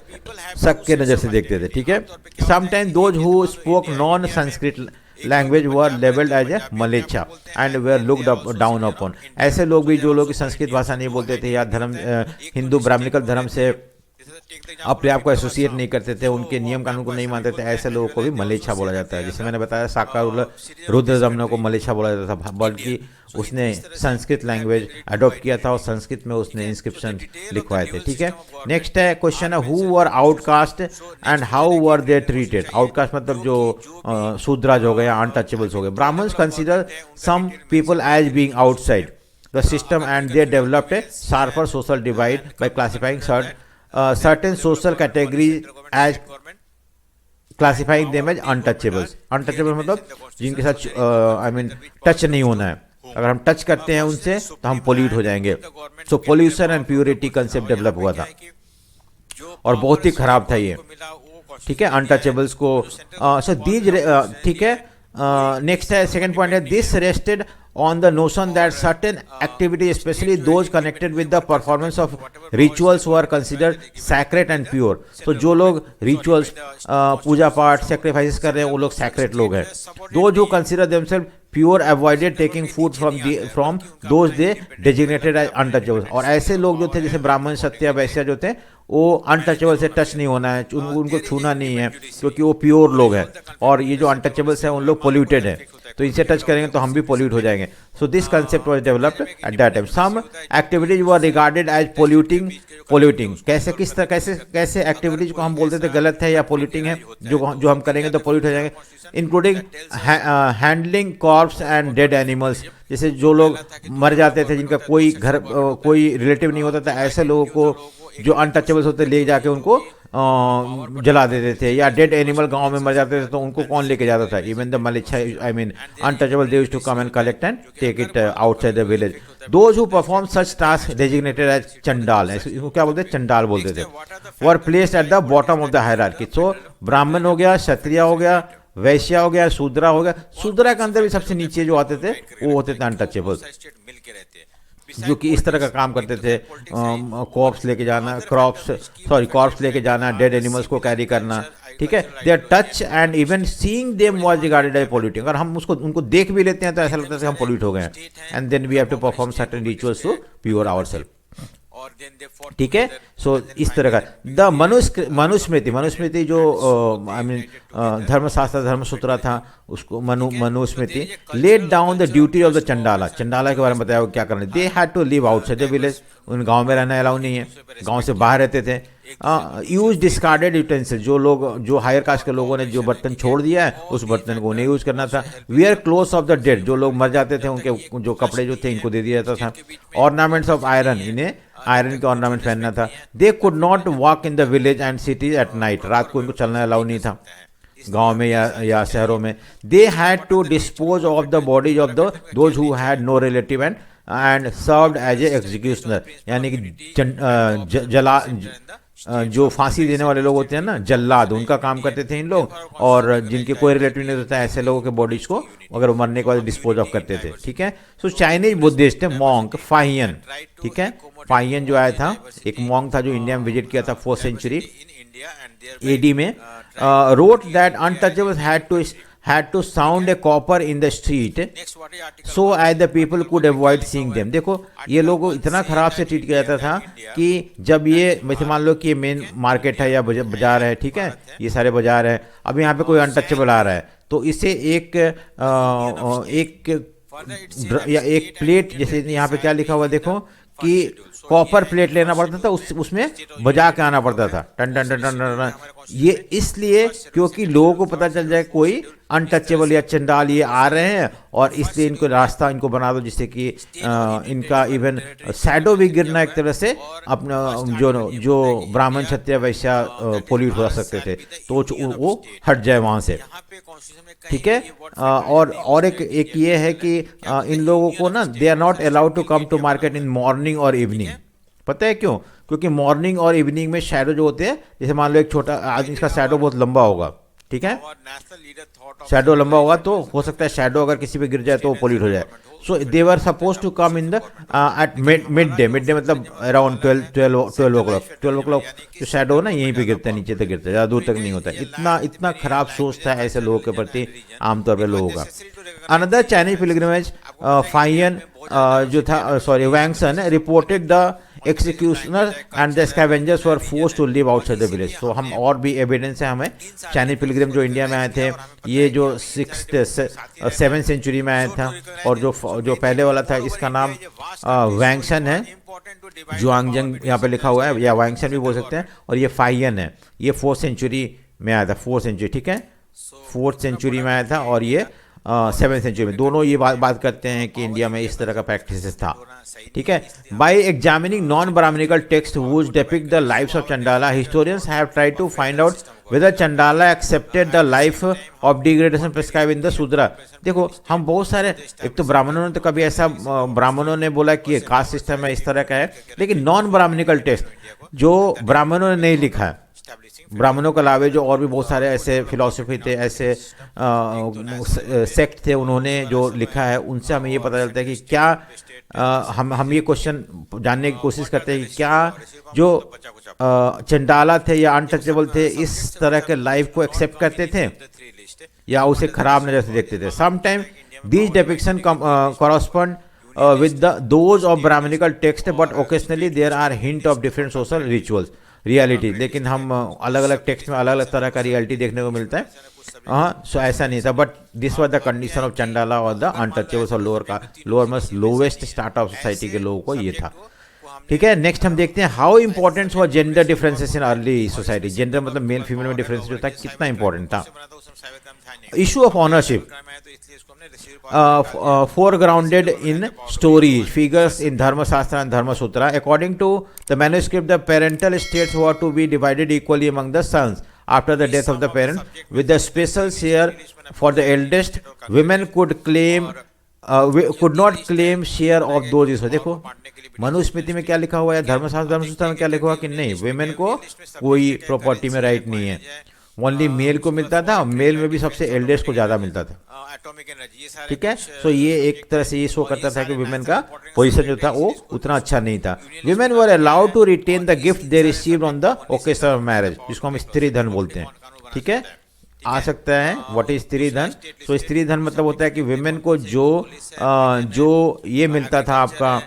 शक के नज़र से देखते थे, ठीक है। Sometimes those who spoke non-Sanskrit language were labeled as a मलेच्छा and were looked down upon। ऐसे लोग भी जो लोग संस्कृत भाषा नहीं बोलते थे या हिंदू ब्राह्मणिकल धर्म से अपने आप को एसोसिएट नहीं करते थे, उनके नियम कानून को नहीं मानते थे, ऐसे लोगों को भी मलेच्छा बोला जाता है। जैसे मैंने बताया साकार रुद्रदमन को मलेच्छा बोला जाता था, बल्कि उसने संस्कृत लैंग्वेज अडॉप्ट किया था और संस्कृत में उसने इंस्क्रिप्शन लिखवाए थे, ठीक है। नेक्स्ट है क्वेश्चन है who were outcaste and how were they treated. Outcaste मतलब जो शूद्राज हो गए, अनटचेबल्स हो गए। Brahmins consider some people as being outside the system and they developed a sharper social divide by classifying certain social categories as classifying them as untouchables। untouchables मतलब जिनके साथ touch नहीं होना है, अगर हम टच करते हैं उनसे तो हम पोल्यूट हो जाएंगे। So pollution and purity concept develop हुआ था और बहुत ही खराब था ये, ठीक है, अनटचेबल्स को। सो दीज, ठीक है। नेक्स्ट है सेकंड पॉइंट है this rested on the notion that certain activities, especially those connected with the performance of rituals, were considered sacred and pure। तो जो लोग rituals पूजा पाठ sacrifices कर रहे हैं वो लोग sacred लोग हैं। Those who consider themselves pure avoided taking food from those they designated as untouchables। और ऐसे लोग जो थे जैसे ब्राह्मण क्षत्रिय वैश्य जो थे वो अनटचेबल से टच नहीं होना है, उनको छूना नहीं है क्योंकि वो प्योर लोग हैं। और ये जो अनटचेबल्स हैं उन लोग पोल्यूटेड हैं, तो इनसे टच करेंगे तो हम भी पोल्यूट हो जाएंगे। So this concept was developed at that time. Some activities were regarded as polluting. कैसे एक्टिविटीज को हम बोलते थे गलत है या पोल्यूटिंग है, जो हम करेंगे तो पोल्यूट हो जाएंगे। Including handling corps and dead animals. जैसे जो लोग मर जाते थे, जिनका कोई घर कोई रिलेटिव नहीं होता था, ऐसे लोगों को जो अनटचेबल्स होते ले जाके उनको जला देते थे। या डेड एनिमल गांव में मर जाते थे तो उनको कौन लेके जाता था? Even the mleccha, I mean untouchable, they used to come and collect and take it outside the village. Those who perform such task designated as chandal, इसको क्या बोलते थे? चंडाल बोलते थे। Were placed at the bottom of the hierarchy. So ब्राह्मण हो गया, क्षत्रिय हो गया, वैश्य हो गया, शूद्रा हो गया। शूद्रा के अंदर भी सबसे नीचे जो आते थे वो होते थे अनटचेबल, जो कि इस तरह का काम करते थे। कॉर्प्स लेके जाना, कॉर्प्स लेके जाना, डेड एनिमल्स को कैरी करना, ठीक है। Their touch and even seeing them was regarded as polluting. अगर हम उनको देख भी लेते हैं तो ऐसा लगता है कि हम पोल्यूट हो गए हैं। And then we have to perform certain rituals to pure ourself, ठीक है। सो इस तरह का द मनुस्मृति जो आई मीन धर्मशास्त्र धर्मसूत्र था, उसको Manusmriti laid down the duty of the chandala के बारे में बताया क्या करना। They had to live outside the village, उन गांव में रहना अलाउ नहीं है, गांव से बाहर रहते थे। यूज डिस्कार्डेड यूटेंसिल, जो हायर कास्ट के लोगों ने जो बर्तन छोड़ दिया है उस बर्तन को उन्हें यूज करना था। Wear clothes of the dead, जो लोग मर जाते थे उनके जो कपड़े जो थे इनको दे दिया जाता था। ऑर्नामेंट्स ऑफ आयरन, इन्हें आयरन के ऑर्नामेंट पहनना था। They could not walk in the village and cities at night, रात को इनको चलना अलाउ नहीं था गांव में या शहरों में। They had to dispose of the bodies of those who had no relative and served as a executioner, यानी कि जो फांसी देने वाले लोग होते हैं ना, जल्लाद, उनका काम करते थे इन लोग। और जिनके कोई रिलेटिव नहीं होता, ऐसे लोगों के बॉडीज को अगर मरने के बाद डिस्पोज ऑफ करते थे, ठीक है। सो चाइनीज बुद्धिस्ट मॉन्क फाहियन, ठीक है, फाहियन जो आया था, एक मॉन्क था जो इंडिया में विजिट किया था 4th सेंचुरी AD में, wrote that untouchables had to sound a copper in the street so as the people could avoid seeing them। देखो ये लोगों इतना खराब से ट्रीट किया जाता था कि जब ये वैसे मान लो कि ये मेन मार्केट है या बाजार है, ठीक है, ये सारे बाजार है, अब यहाँ पे कोई अनटचेबल आ रहा है तो इसे एक प्लेट, जैसे यहाँ पे क्या लिखा हुआ देखो कि कॉपर प्लेट लेना पड़ता था, उसमें बजा के आना पड़ता था, टन टन टन टन टन। ये इसलिए क्योंकि लोगों को पता चल जाए कोई अनटचेबल या चंडाल ये आ रहे हैं, और इसलिए इनको रास्ता इनको बना दो जिससे कि इनका इवन शैडो भी गिरना एक तरह से अपना जो ब्राह्मण क्षत्रिय वैश्य पोल्यूट हो सकते थे तो वो हट जाए वहां से, ठीक है। और एक ये है कि इन लोगों को ना they are not allowed to come to market in morning और इवनिंग। पता है क्यों? क्योंकि मॉर्निंग और इवनिंग में शैडो जो होते हैं, जैसे मान लो एक छोटा आदमी, इसका शैडो बहुत लंबा होगा, ठीक है, शैडो लंबा होगा तो हो सकता है शैडो अगर किसी पे गिर जाए तो वो पोल्यूट हो जाए। So they were suppose to come in the at mid day मतलब अराउंड 12 o'clock जो शैडो ना यहीं पे गिरता है, नीचे तक गिरता है, ज़्यादा दूर तक नहीं होता। इतना खराब सोच था ऐसे लोगों के प्रति आमतौर पर लोगों का। अनदर चाइनीज पिलग्रिमेज फाहियन जो था वैंगसन reported the executioner and the scavengers were forced to live outside the village. तो हम और भी एविडेंस है हमें, चाइनीज पिलग्रिम जो इंडिया में आए थे, ये जो 7th सेंचुरी में आया था, और जो पहले वाला था इसका नाम वैंगसन है, जुआंगजंग यहाँ पे लिखा हुआ है, या वैंगसन भी बोल सकते हैं, और ये फाहियन है, ये 4th सेंचुरी में आया था, 4th सेंचुरी, ठीक है, 4th सेंचुरी में आया था, और ये 7th सेंचुरी में। दोनों ये बात करते हैं कि इंडिया में इस तरह का प्रैक्टिस था, ठीक है। By examining non Brahmanical text which depict the lives of chandala, historians have tried to find out whether chandala accepted the life of degradation prescribe in the Shudra. देखो हम बहुत सारे, एक तो ब्राह्मणों ने तो कभी ऐसा, ब्राह्मणों ने बोला कि कास्ट सिस्टम है इस तरह का है, लेकिन नॉन ब्राह्मणिकल टेक्स्ट जो ब्राह्मणों ने नहीं लिखा है, ब्राह्मणों के अलावे जो और भी बहुत सारे ऐसे फिलॉसफी थे, ऐसे सेक्ट थे, उन्होंने जो लिखा है उनसे हमें ये पता चलता है कि क्या हम ये क्वेश्चन जानने की कोशिश करते हैं कि क्या जो चंडाला थे या अनटचेबल थे इस तरह के लाइफ को एक्सेप्ट करते थे या उसे खराब नजर से देखते थे। Sometime these depiction correspond with those of brahmanical text, but occasionally there are hint of different social rituals reality. लेकिन हम अलग अलग टेक्स्ट में अलग अलग तरह का रियलिटी देखने को मिलता है। हाँ, सो ऐसा नहीं था, but this was the condition of chandala और द अनटचेबल्स और lower most lowest start of society के लोगों को ये था। ठीक है, नेक्स्ट हम देखते हैं हाउ इंपॉर्टेंट हुआ gender differences in early society. Gender मतलब मेल फीमेल में डिफरेंस जो था कितना इंपॉर्टेंट था। Issue of ownership foregrounded in stories, figures in Dharma Shastra and Dharma Sutra. According to the manuscript, the parental estates were to be divided equally among the sons after the death of the parent, with the special share for the eldest. Women could not claim share of those issues. देखो मनुस्मृति में क्या लिखा हुआ है, धर्मशास्त्र धर्मसूत्र में क्या लिखा हुआ कि नहीं, वेमेन को कोई प्रॉपर्टी में राइट नहीं है, ओनली मेल को मिलता था, मेल में भी सबसे एल्डेस्ट को ज्यादा मिलता था। ठीक है, सो ये एक तरह से ये शो करता था कि विमेन का पोजीशन जो था वो उतना अच्छा नहीं था। Women were allowed to retain the gift they received on the occasion of marriage, जिसको हम स्त्री धन बोलते हैं। ठीक है, आ सकता है व्हाट इज स्त्री धन। तो स्त्री धन मतलब होता है कि विमेन को जो ये मिलता था आपका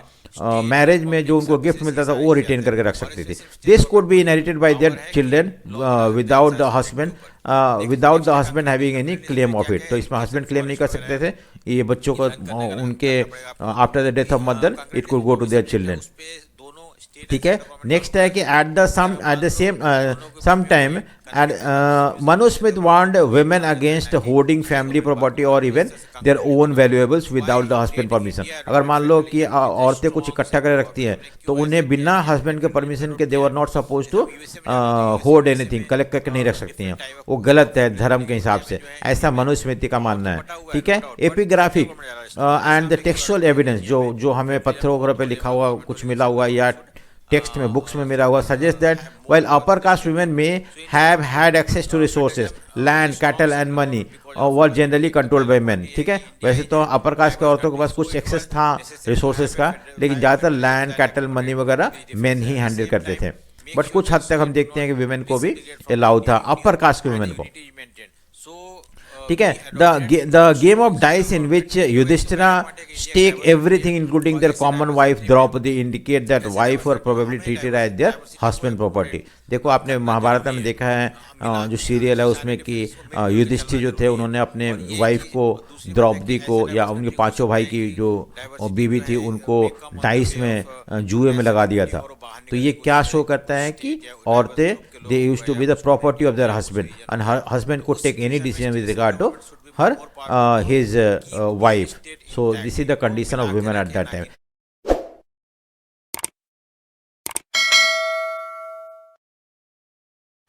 मैरिज में जो उनको गिफ्ट मिलता था वो रिटेन करके रख सकती थी। This could be inherited by their children without the husband having any claim of it. तो इसमें हस्बैंड क्लेम नहीं कर सकते थे, ये बच्चों को उनके after the death of mother it could go to their children. ठीक है, नेक्स्ट है कि at the same time Manusmriti warned women against hoarding family property और even their own valuables without the husband permission. अगर मान लो कि औरतें कुछ इकट्ठा कर रखती हैं तो उन्हें बिना हस्बैंड के परमिशन के they were not suppose to hoard anything, collect करके नहीं रख सकती हैं, वो गलत है धर्म के हिसाब से, ऐसा मनुस्मृति का मानना है। ठीक है, epigraphic and the textual evidence जो हमें पत्थरों वगैरह पे लिखा हुआ कुछ मिला हुआ या टेक्स्ट में बुक्स में मिला हुआ suggest that while upper caste women may have had access to resources land cattle and money were generally controlled by men. ठीक है, वैसे तो अपर कास्ट के औरतों के पास कुछ एक्सेस था रिसोर्सेज का, लेकिन ज़्यादातर लैंड कैटल मनी वगैरह मेन ही हैंडल करते थे। बट कुछ हद तक हम देखते हैं कि वुमेन को भी अलाउ था, अपर कास्ट के वुमेन को। ठीक है, the game of dice in which Yudhishthira stake everything including their common wife Draupadi indicate that wife were probably treated as their husband property. देखो आपने महाभारत में देखा है जो सीरियल है उसमें कि युधिष्ठिर जो थे उन्होंने अपने वाइफ को द्रौपदी को या उनके पांचों भाई की जो बीवी थी उनको डाइस में जुए में लगा दिया था। तो ये क्या शो करता है कि औरतें they used to be the property of their husband and her husband could take any decision with regard to his wife. So this is the condition of women at that time.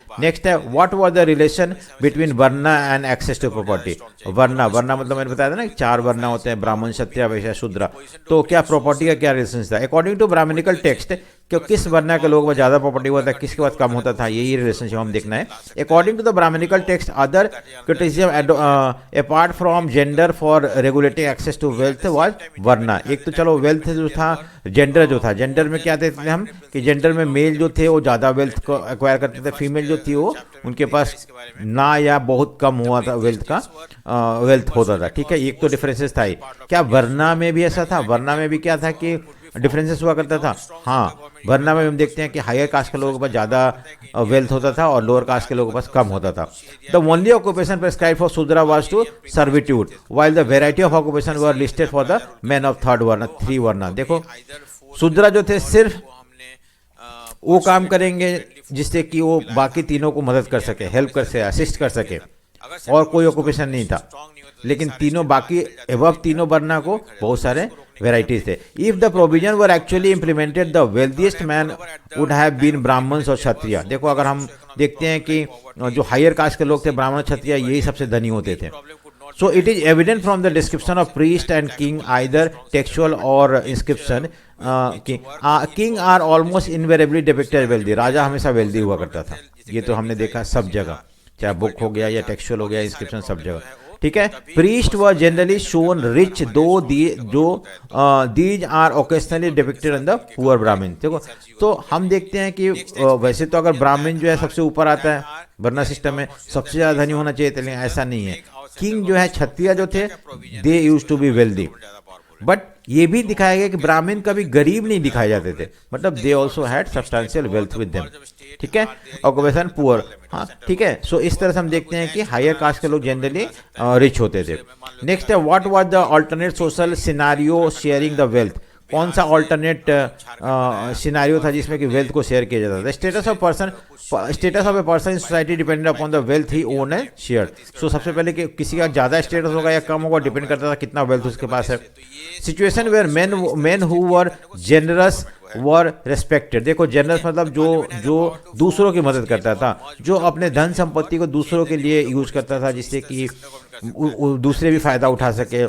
Next है what was the relation between varna and access to property. Varna मतलब मैंने बताया था ना चार वर्ना होते हैं, ब्राह्मण क्षत्रिय वैश्य शूद्र। तो क्या प्रॉपर्टी का क्या रिलेशन था अकॉर्डिंग टू ब्राह्मणिकल टेक्स्ट, क्यों किस वर्ना के लोगों को ज़्यादा प्रॉपर्टी हुआ था, किसके पास कम होता था, यही रिलेशनशिप हम देखना है। According to the Brahmanical text other criticism apart from gender for regulating access to wealth was varna. एक तो चलो वेल्थ जो था, जेंडर में क्या देखते थे हम कि जेंडर में मेल जो थे वो ज़्यादा वेल्थ को एक्वायर करते थे, फीमेल जो थी वो उनके पास ना या बहुत कम हुआ था वेल्थ होता था। ठीक है, एक तो डिफरेंसेस था ही। क्या वर्ना में भी ऐसा था? वर्ना में भी क्या था कि डिफरेंसेस हुआ करता था। हाँ, वर्ना में हम देखते हैं कि हायर कास्ट के लोगों के पास ज़्यादा वेल्थ होता था और लोअर कास्ट के लोगों के पास कम होता था। The only occupation prescribed for Shudra was to servitude while the variety of occupation were listed for the man of third varna, three varna. देखो शूद्रा जो थे सिर्फ वो काम करेंगे जिससे कि वो बाकी तीनों को मदद कर सके, हेल्प कर सके, असिस्ट कर सके, और कोई ऑक्यूपेशन नहीं था। लेकिन तीनों बाकी एबव तीनों वर्ना को बहुत सारे वेराइटीज थे। If the provision were actually implemented the wealthiest man would have been Brahmans और क्षत्रिय। देखो अगर हम देखते हैं कि जो हायर कास्ट के लोग थे ब्राह्मण क्षत्रिय यही सबसे धनी होते थे। So it is evident from the description of priest and king, either textual or inscription, king are almost invariably depicted as wealthy. राजा हमेशा wealthy हुआ करता था, ये तो हमने देखा सब जगह, चाहे बुक हो गया या टेक्सुअल हो गया, इंस्क्रिप्शन सब जगह। ठीक है, priest were generally shown rich, though these are occasionally depicted in the poor Brahmin। देखो तो हम देखते हैं कि वैसे तो अगर ब्राह्मण जो है सबसे ऊपर आता है वर्ना सिस्टम में, सबसे ज़्यादा धनी होना चाहिए, लेकिन ऐसा नहीं है। किंग जो है क्षत्रिय जो थे they use to be wealthy, but ये भी दिखाया गया कि ब्राह्मण कभी गरीब नहीं दिखाए जाते थे, मतलब they also had substantial wealth with them. ठीक है, ऑक्यूपेशन पुअर। हाँ ठीक है, सो इस तरह से हम देखते हैं कि हायर कास्ट के लोग जनरली रिच होते थे। नेक्स्ट है what was the alternate social scenario sharing the wealth. कौन सा ऑल्टरनेट सिनारियो था जिसमें कि वेल्थ को शेयर किया जाता था। Status of a person in society depended upon the wealth he own and share. So सबसे पहले कि किसी का ज़्यादा स्टेटस होगा या कम होगा डिपेंड करता था कितना वेल्थ उसके पास है। Situation where men who were generous were respected. देखो जेनरस मतलब जो दूसरों की मदद करता था, जो अपने धन संपत्ति को दूसरों के लिए यूज करता था जिससे कि दूसरे भी फायदा उठा सके,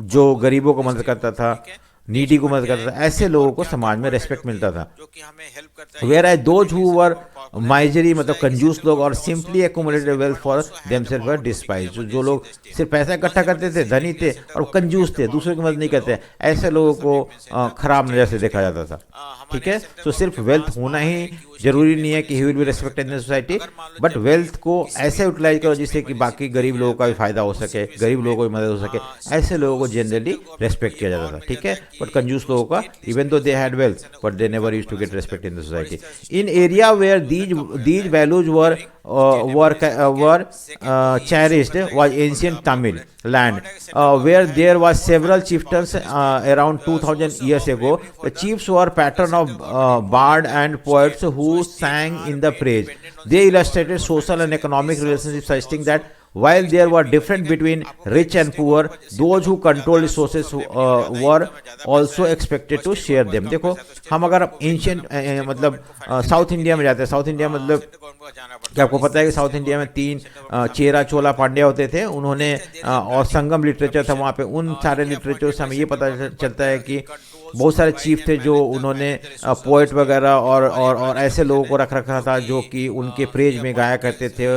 जो गरीबों को मदद करता था, नीडी को मदद करता था, ऐसे लोगों को समाज में रेस्पेक्ट मिलता था। Whereas those who were miserly मतलब कंजूस लोग और simply accumulated wealth for themselves were despise. जो लोग सिर्फ पैसा इकट्ठा करते थे, धनी थे और कंजूस थे, दूसरों की मदद नहीं करते, ऐसे लोगों को खराब नजर से देखा जाता था। ठीक है, तो सिर्फ वेल्थ होना ही जरूरी नहीं है कि he will be respected in society, but wealth को ऐसे यूटिलाइज करो जिससे कि बाकी गरीब लोगों का भी फायदा हो सके, गरीब लोगों को भी मदद हो सके, ऐसे लोगों को जनरली रेस्पेक्ट किया जाता था। ठीक है, बट कंजूस लोगों का even though they had wealth but they never used to get respect in the society. In area where these values were cherished was ancient Tamil land, where there was several chieftains around 2000 years ago. The chiefs were pattern of bard and poets who sang in the praise. They illustrated social and economic relationships, suggesting that while there were difference between rich and poor, those who controlled resources were also expected to share them. देखो हम अगर ancient मतलब south India में जाते हैं, south India मतलब क्या आपको पता है कि साउथ इंडिया में 3 चेरा चोला पांड्या होते थे, उन्होंने और संगम लिटरेचर था वहाँ पे। उन सारे लिटरेचर से हमें ये पता चलता है कि बहुत सारे चीफ थे जो उन्होंने पोएट वगैरह और ऐसे लोगों को रख रखा था जो कि उनके प्रेज में गाया करते थे,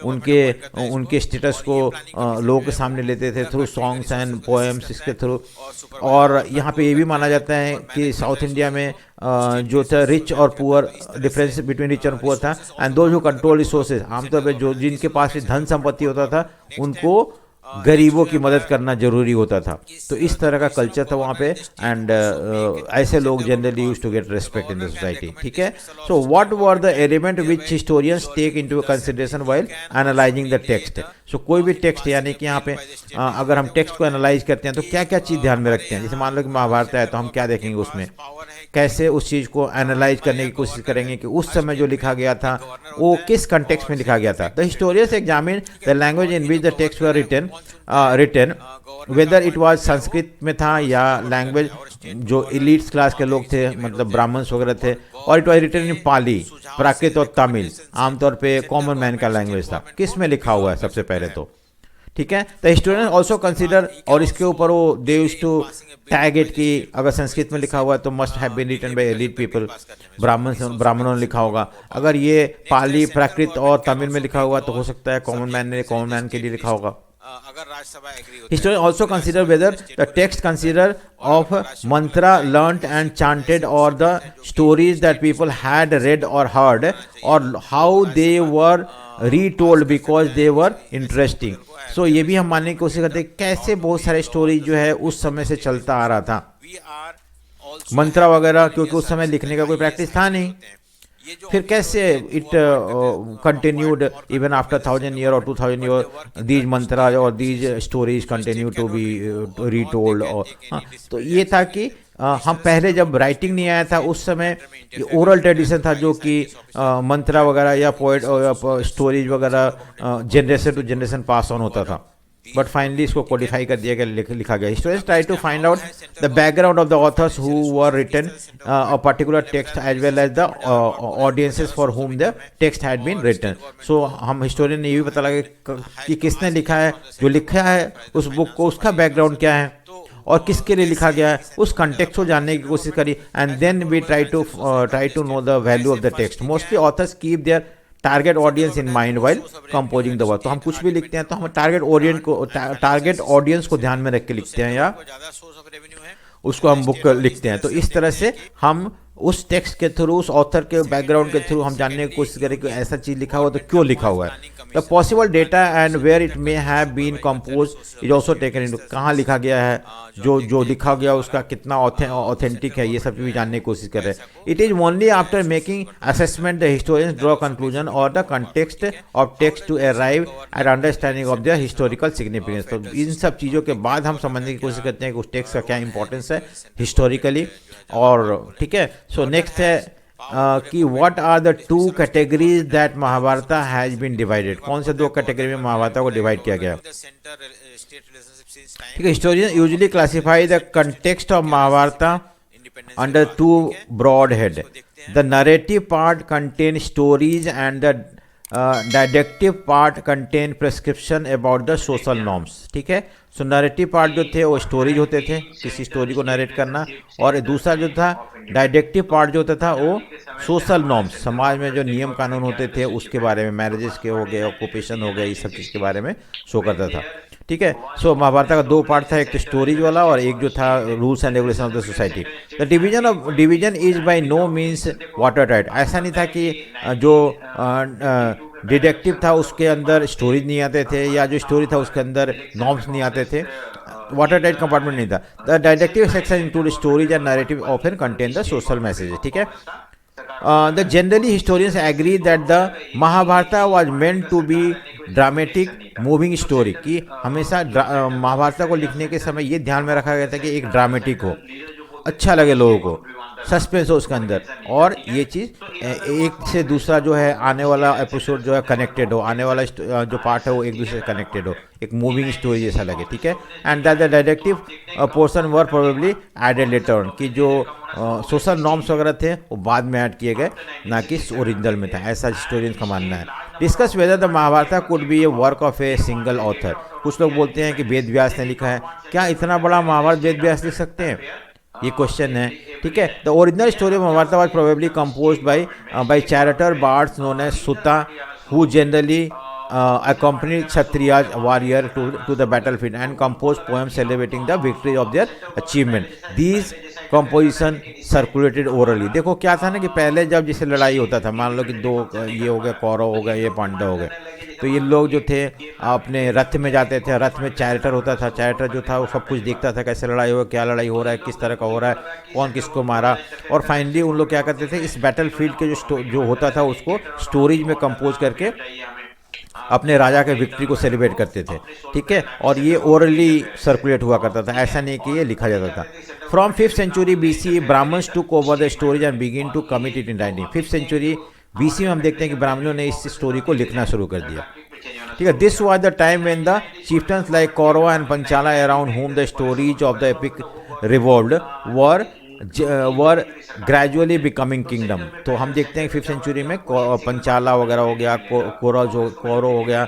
उनके स्टेटस को लोगों के सामने लेते थे थ्रू सॉन्ग्स एंड पोएम्स, इसके थ्रू। और यहाँ पे ये भी माना जाता है कि साउथ इंडिया में जो था रिच और पुअर, डिफरेंस बिटवीन रिच और पुअर था, and those who control resources, आमतौर पे जो जिनके पास भी धन संपत्ति होता था उनको गरीबों की मदद करना जरूरी होता था। तो इस तरह का कल्चर था वहाँ पे, एंड ऐसे लोग generally used to get respect in the society. ठीक है, so what were the element which historians take into consideration while analysing the text. So कोई भी टेक्स्ट, यानी कि यहाँ पे अगर हम टेक्स्ट को एनालाइज करते हैं तो क्या क्या चीज़ ध्यान में रखते हैं। जैसे मान लो कि महाभारत है तो हम क्या देखेंगे उसमें, कैसे उस चीज़ को एनालाइज करने की कोशिश करेंगे कि उस समय जो लिखा गया था वो किस कंटेक्स्ट में लिखा गया था। The historians examine the language in which the text were written whether it was Sanskrit में था या लैंग्वेज जो इलीट्स क्लास के लोग थे मतलब ब्राह्मण्स वगैरह थे, और इट वाज रिटन इन पाली, प्राकृत और तमिल, आमतौर पे कॉमन मैन का लैंग्वेज था। किस में लिखा हुआ है सबसे पहले तो। ठीक है, द हिस्टोरियन ऑल्सो कंसिडर, और इसके ऊपर वो they used to tag it कि अगर संस्कृत में लिखा हुआ है तो must have been written by elite people, ब्राह्मणों ने लिखा होगा। अगर ये पाली, प्राकृत और तमिल में लिखा हुआ तो हो सकता है कॉमन मैन के लिए लिखा होगा। Historians also consider whether the text consider of mantra learnt and chanted or the stories that people had read or heard, or how they were retold because they were interesting. So ये भी हम मानने की कोशिश करते हैं कैसे बहुत सारे स्टोरी जो है उस समय से चलता आ रहा था, मंत्रा वगैरह, क्योंकि उस समय लिखने का कोई प्रैक्टिस था नहीं। फिर कैसे it continued even after 1000 year और 2000 ईयर, दीज मंत्रा और these stories continue to be retold. और हाँ, तो ये था कि हम पहले जब राइटिंग नहीं आया था उस समय ओरल ट्रेडिशन था जो कि मंत्रा वगैरह या पोएट स्टोरीज वगैरह generation to generation pass on होता था, बट फाइनली इसको कोडिफाई कर दिया गया, लिखा गया। Historians try to find out the background of the authors who were written a particular text as well as the audiences for whom the text had been written. So हम historian ने ये भी पता लगा कि किसने लिखा है, जो लिखा है उस बुक को, उसका बैकग्राउंड क्या है और किसके लिए लिखा गया है, उस कंटेक्स्ट को जानने की कोशिश करी, and then we try to know the value of the text. Mostly authors keep their target audience in mind while composing the work. तो हम कुछ भी लिखते हैं तो हम टारगेट ऑडियंस को ध्यान में रख के लिखते हैं या उसको हम बुक लिखते हैं। तो इस तरह से हम उस टेक्स्ट के थ्रू, उस ऑथर के बैकग्राउंड के थ्रू हम जानने की कोशिश करें कि ऐसा चीज़ लिखा हुआ तो क्यों लिखा हुआ है। The possible data and where it may have been compose is also taken into, कहाँ लिखा गया है, जो लिखा गया उसका कितना ऑथेंटिक है, ये सब भी जानने की कोशिश कर रहे हैं। It is only after making assessment the historians draw conclusion और the context of text to arrive at understanding of the historical significance. तो इन सब चीज़ों के बाद हम समझने की कोशिश करते हैं कि उस टेक्स्ट का क्या इंपॉर्टेंस है हिस्टोरिकली। और ठीक है, सो नेक्स्ट है कि what are the two categories that Mahabharata has been divided, कौन से दो कैटेगरी में महाभारत को डिवाइड किया गया। ठीक है, historian usually classify the context of Mahabharata under two broad head. The narrative part contain stories and the didactic part contain prescription about the social norms. ठीक है, सो नरेटिव पार्ट जो थे वो स्टोरीज होते थे, किसी स्टोरी को नरेट करना, और दूसरा जो था डायडेक्टिव पार्ट जो होता था वो सोशल नॉर्म्स, समाज में जो नियम कानून होते थे उसके बारे में, मैरिजेस के हो गए, ऑक्यूपेशन हो गए, ये सब चीज़ के बारे में शो करता था। ठीक है, सो महाभारत का दो पार्ट था, एक तो स्टोरीज वाला और एक जो था rules and regulation of the society. The division is by no means water tight, ऐसा नहीं था कि जो डिटेक्टिव था उसके अंदर स्टोरीज नहीं आते थे, या जो स्टोरी था उसके अंदर नॉर्म्स नहीं आते थे, वाटर टाइट कंपार्टमेंट नहीं था। The didactic section include stories and narrative often contain the social messages. ठीक है, the generally historians agree that the Mahabharata was meant to be dramatic moving story, कि हमेशा महाभारत को लिखने के समय ये ध्यान में रखा गया था कि एक ड्रामेटिक हो, अच्छा लगे लोगों को, सस्पेंस हो उसके अंदर, और ये चीज़ एक से दूसरा जो है आने वाला एपिसोड जो है कनेक्टेड हो, आने वाला जो पार्ट है वो एक दूसरे से कनेक्टेड हो, एक मूविंग स्टोरी जैसा लगे। ठीक है, and that the directive portion were probably added later on, कि जो सोशल नॉर्म्स वगैरह थे वो बाद में ऐड किए गए, ना कि ओरिजिनल में था, ऐसा हिस्टोरियंस का मानना है। Discuss whether the Mahabharata could be a work of a single author, कुछ लोग बोलते हैं कि वेद व्यास ने लिखा है, क्या इतना बड़ा महाभारत वेद व्यास लिख सकते हैं, ये क्वेश्चन है। ठीक है, the original story of Mahabharata was probably composed by charioteer bards known as Suta, who generally accompanied Kshatriyas warrior to the battlefield and composed poems celebrating the victory of their achievement. These composition circulated orally. देखो क्या था ना कि पहले जब जैसे लड़ाई होता था, मान लो कि दो ये हो गए कौरव हो गए, ये पांडव हो गए, तो ये लोग जो थे अपने रथ में जाते थे, रथ में चैरिटर होता था, चैरिटर जो था वो सब कुछ देखता था, कैसे लड़ाई हो, क्या लड़ाई हो रहा है, किस तरह का हो रहा है, कौन किसको मारा, और फाइनली उन लोग क्या करते थे, इस बैटल फील्ड के जो होता था उसको स्टोरीज में कंपोज करके अपने राजा के विक्ट्री को सेलिब्रेट करते थे। ठीक है, और ये ओरली सर्कुलेट हुआ करता था, ऐसा नहीं कि ये लिखा जाता था। From 5th century BC Brahmins took over the stories and begin to commit it in writing. 5th century BC में हम देखते हैं कि ब्राह्मणों ने इस स्टोरी को लिखना शुरू कर दिया। ठीक है, this was the time when the chieftains like Kaurava and Panchala around whom the stories of the epic revolved were gradually becoming kingdom. तो हम देखते हैं 5th century में पंचाला वगैरह हो गया, कौरव हो गया,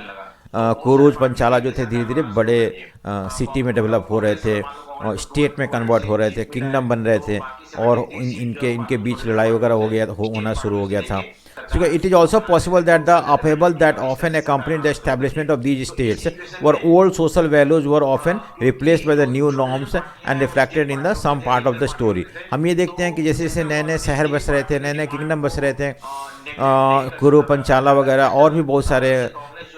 कुरुज पंचाला जो थे धीरे धीरे बड़े सिटी में डेवलप हो रहे थे, और स्टेट में कन्वर्ट हो रहे थे, किंगडम बन रहे थे, और इनके बीच लड़ाई वगैरह होना शुरू हो गया था। So it is also possible that the upheaval that often accompanied the establishment of these states, where old social values were often replaced by the new norms and reflected in the some part of the story. हम ये देखते हैं कि जैसे जैसे नए नए शहर बस रहे थे, नए नए किंगडम बस रहे थे, कुरु पंचाला वगैरह और भी बहुत सारे,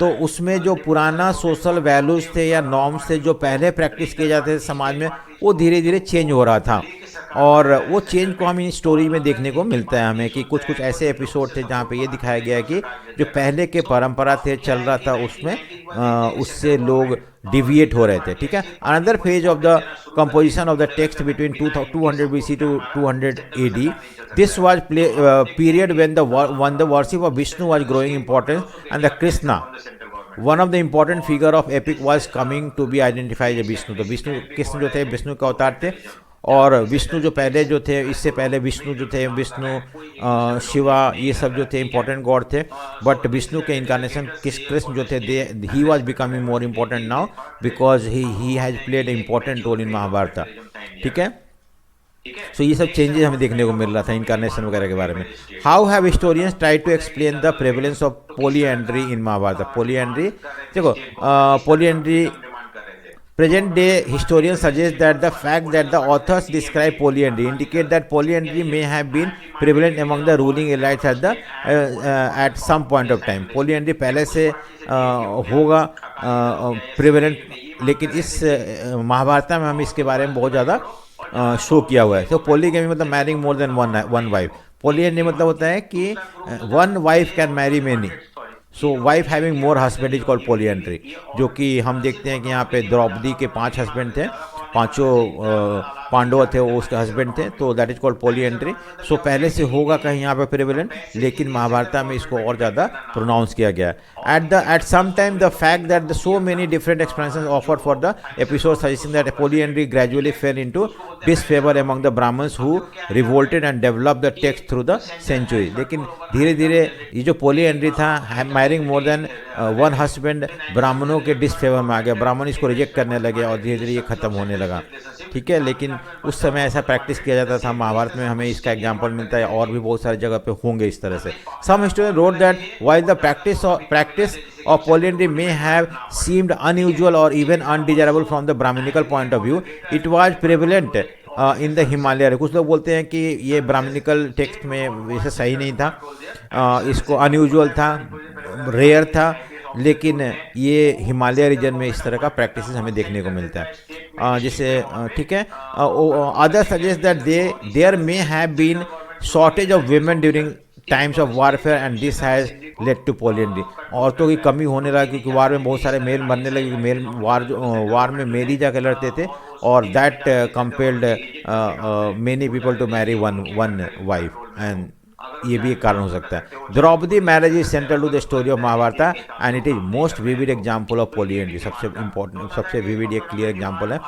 तो उसमें जो पुराना सोशल वैल्यूज़ थे या नॉर्म्स थे जो पहले प्रैक्टिस किए जाते थे समाज में, वो धीरे धीरे चेंज हो रहा था। और वो चेंज को हम इन स्टोरी में देखने को मिलता है हमें, कि कुछ कुछ ऐसे एपिसोड थे जहाँ पे ये दिखाया गया है कि जो पहले के परंपरा थे चल रहा था उसमें उससे लोग डिविएट हो रहे थे। ठीक है, another phase of the composition of the text between 200 BC to 200 AD, this was period when the worship of Vishnu was growing importance and the Krishna one of the important figure of epic was coming to be identified Vishnu. तो विष्णु कृष्ण जो थे विष्णु के अवतार थे, और विष्णु जो पहले जो थे, इससे पहले विष्णु जो थे, विष्णु शिवा ये सब जो थे इंपॉर्टेंट गॉड थे, बट विष्णु के इनकारनेशन कृष्ण जो थे he was becoming more important now because he has played important role in Mahabharata. ठीक है, सो ये सब चेंजेस हमें देखने को मिल रहा था इनकारनेशन वगैरह के बारे में। How have historians try to explain the prevalence of polyandry in Mahabharata. Polyandry देखो, polyandry Present day historians suggest that the fact that the authors describe polyandry indicate that polyandry may have been prevalent among the ruling elites at some point of time. Polyandry पहले से होगा prevalent, लेकिन इस महाभारत में हम इसके बारे में बहुत ज़्यादा शो किया हुआ है. तो पोलीगैमी मतलब marrying more than one wife. Polyandry मतलब होता है कि one wife can marry many. So wife having more husband is called polyandry. जो कि हम देखते हैं कि यहाँ पे द्रौपदी के 5 हस्बैंड थे, पांचों पांडव थे वो उसके हस्बैंड थे, तो दैट इज कॉल्ड पोलियंड्री. सो पहले से होगा कहीं यहाँ पे प्रिवेलेंट, लेकिन महाभारत में इसको और ज़्यादा प्रोनाउंस किया गया. At some time the fact that so many different explanations offered for the episode suggesting that polyandry gradually fell into disfavour among the Brahmans who revolted and develop the text through the century. लेकिन धीरे धीरे ये जो polyandry था, marrying more than one husband, ब्राह्मणों के disfavour में आ गया. ब्राह्मण इसको रिजेक्ट करने लगे और धीरे धीरे ये खत्म होने लगा. ठीक है, लेकिन उस समय ऐसा प्रैक्टिस किया जाता था. महाभारत में हमें इसका एग्जाम्पल मिलता है, और भी बहुत सारी जगह पे होंगे इस तरह से. Some historian wrote that while the practice of polyandry may have seemed unusual or even undesirable from the Brahminical point of view, it was prevalent in the Himalaya. कुछ लोग बोलते हैं कि ये ब्राह्मणिकल टेक्स्ट में वैसे सही नहीं था, इसको अनयूजुअल था, रेयर था, लेकिन ये हिमालय रीजन में इस तरह का प्रैक्टिस हमें देखने को मिलता है. जैसे ठीक है, other suggest that there may have been shortage of women during times of warfare and this has led to polyandry. औरतों की कमी होने लगा क्योंकि वार में बहुत सारे मेल मरने लगे. मेल वार में मेल ही जाकर लड़ते थे, और that compelled many people to marry one wife, and ये भी एक कारण हो सकता है. Draupadi marriage is central to the story of Mahabharata and it is most vivid example of polyandry. सबसे इंपॉर्टेंट, सबसे विविड एक क्लियर एग्जाम्पल है.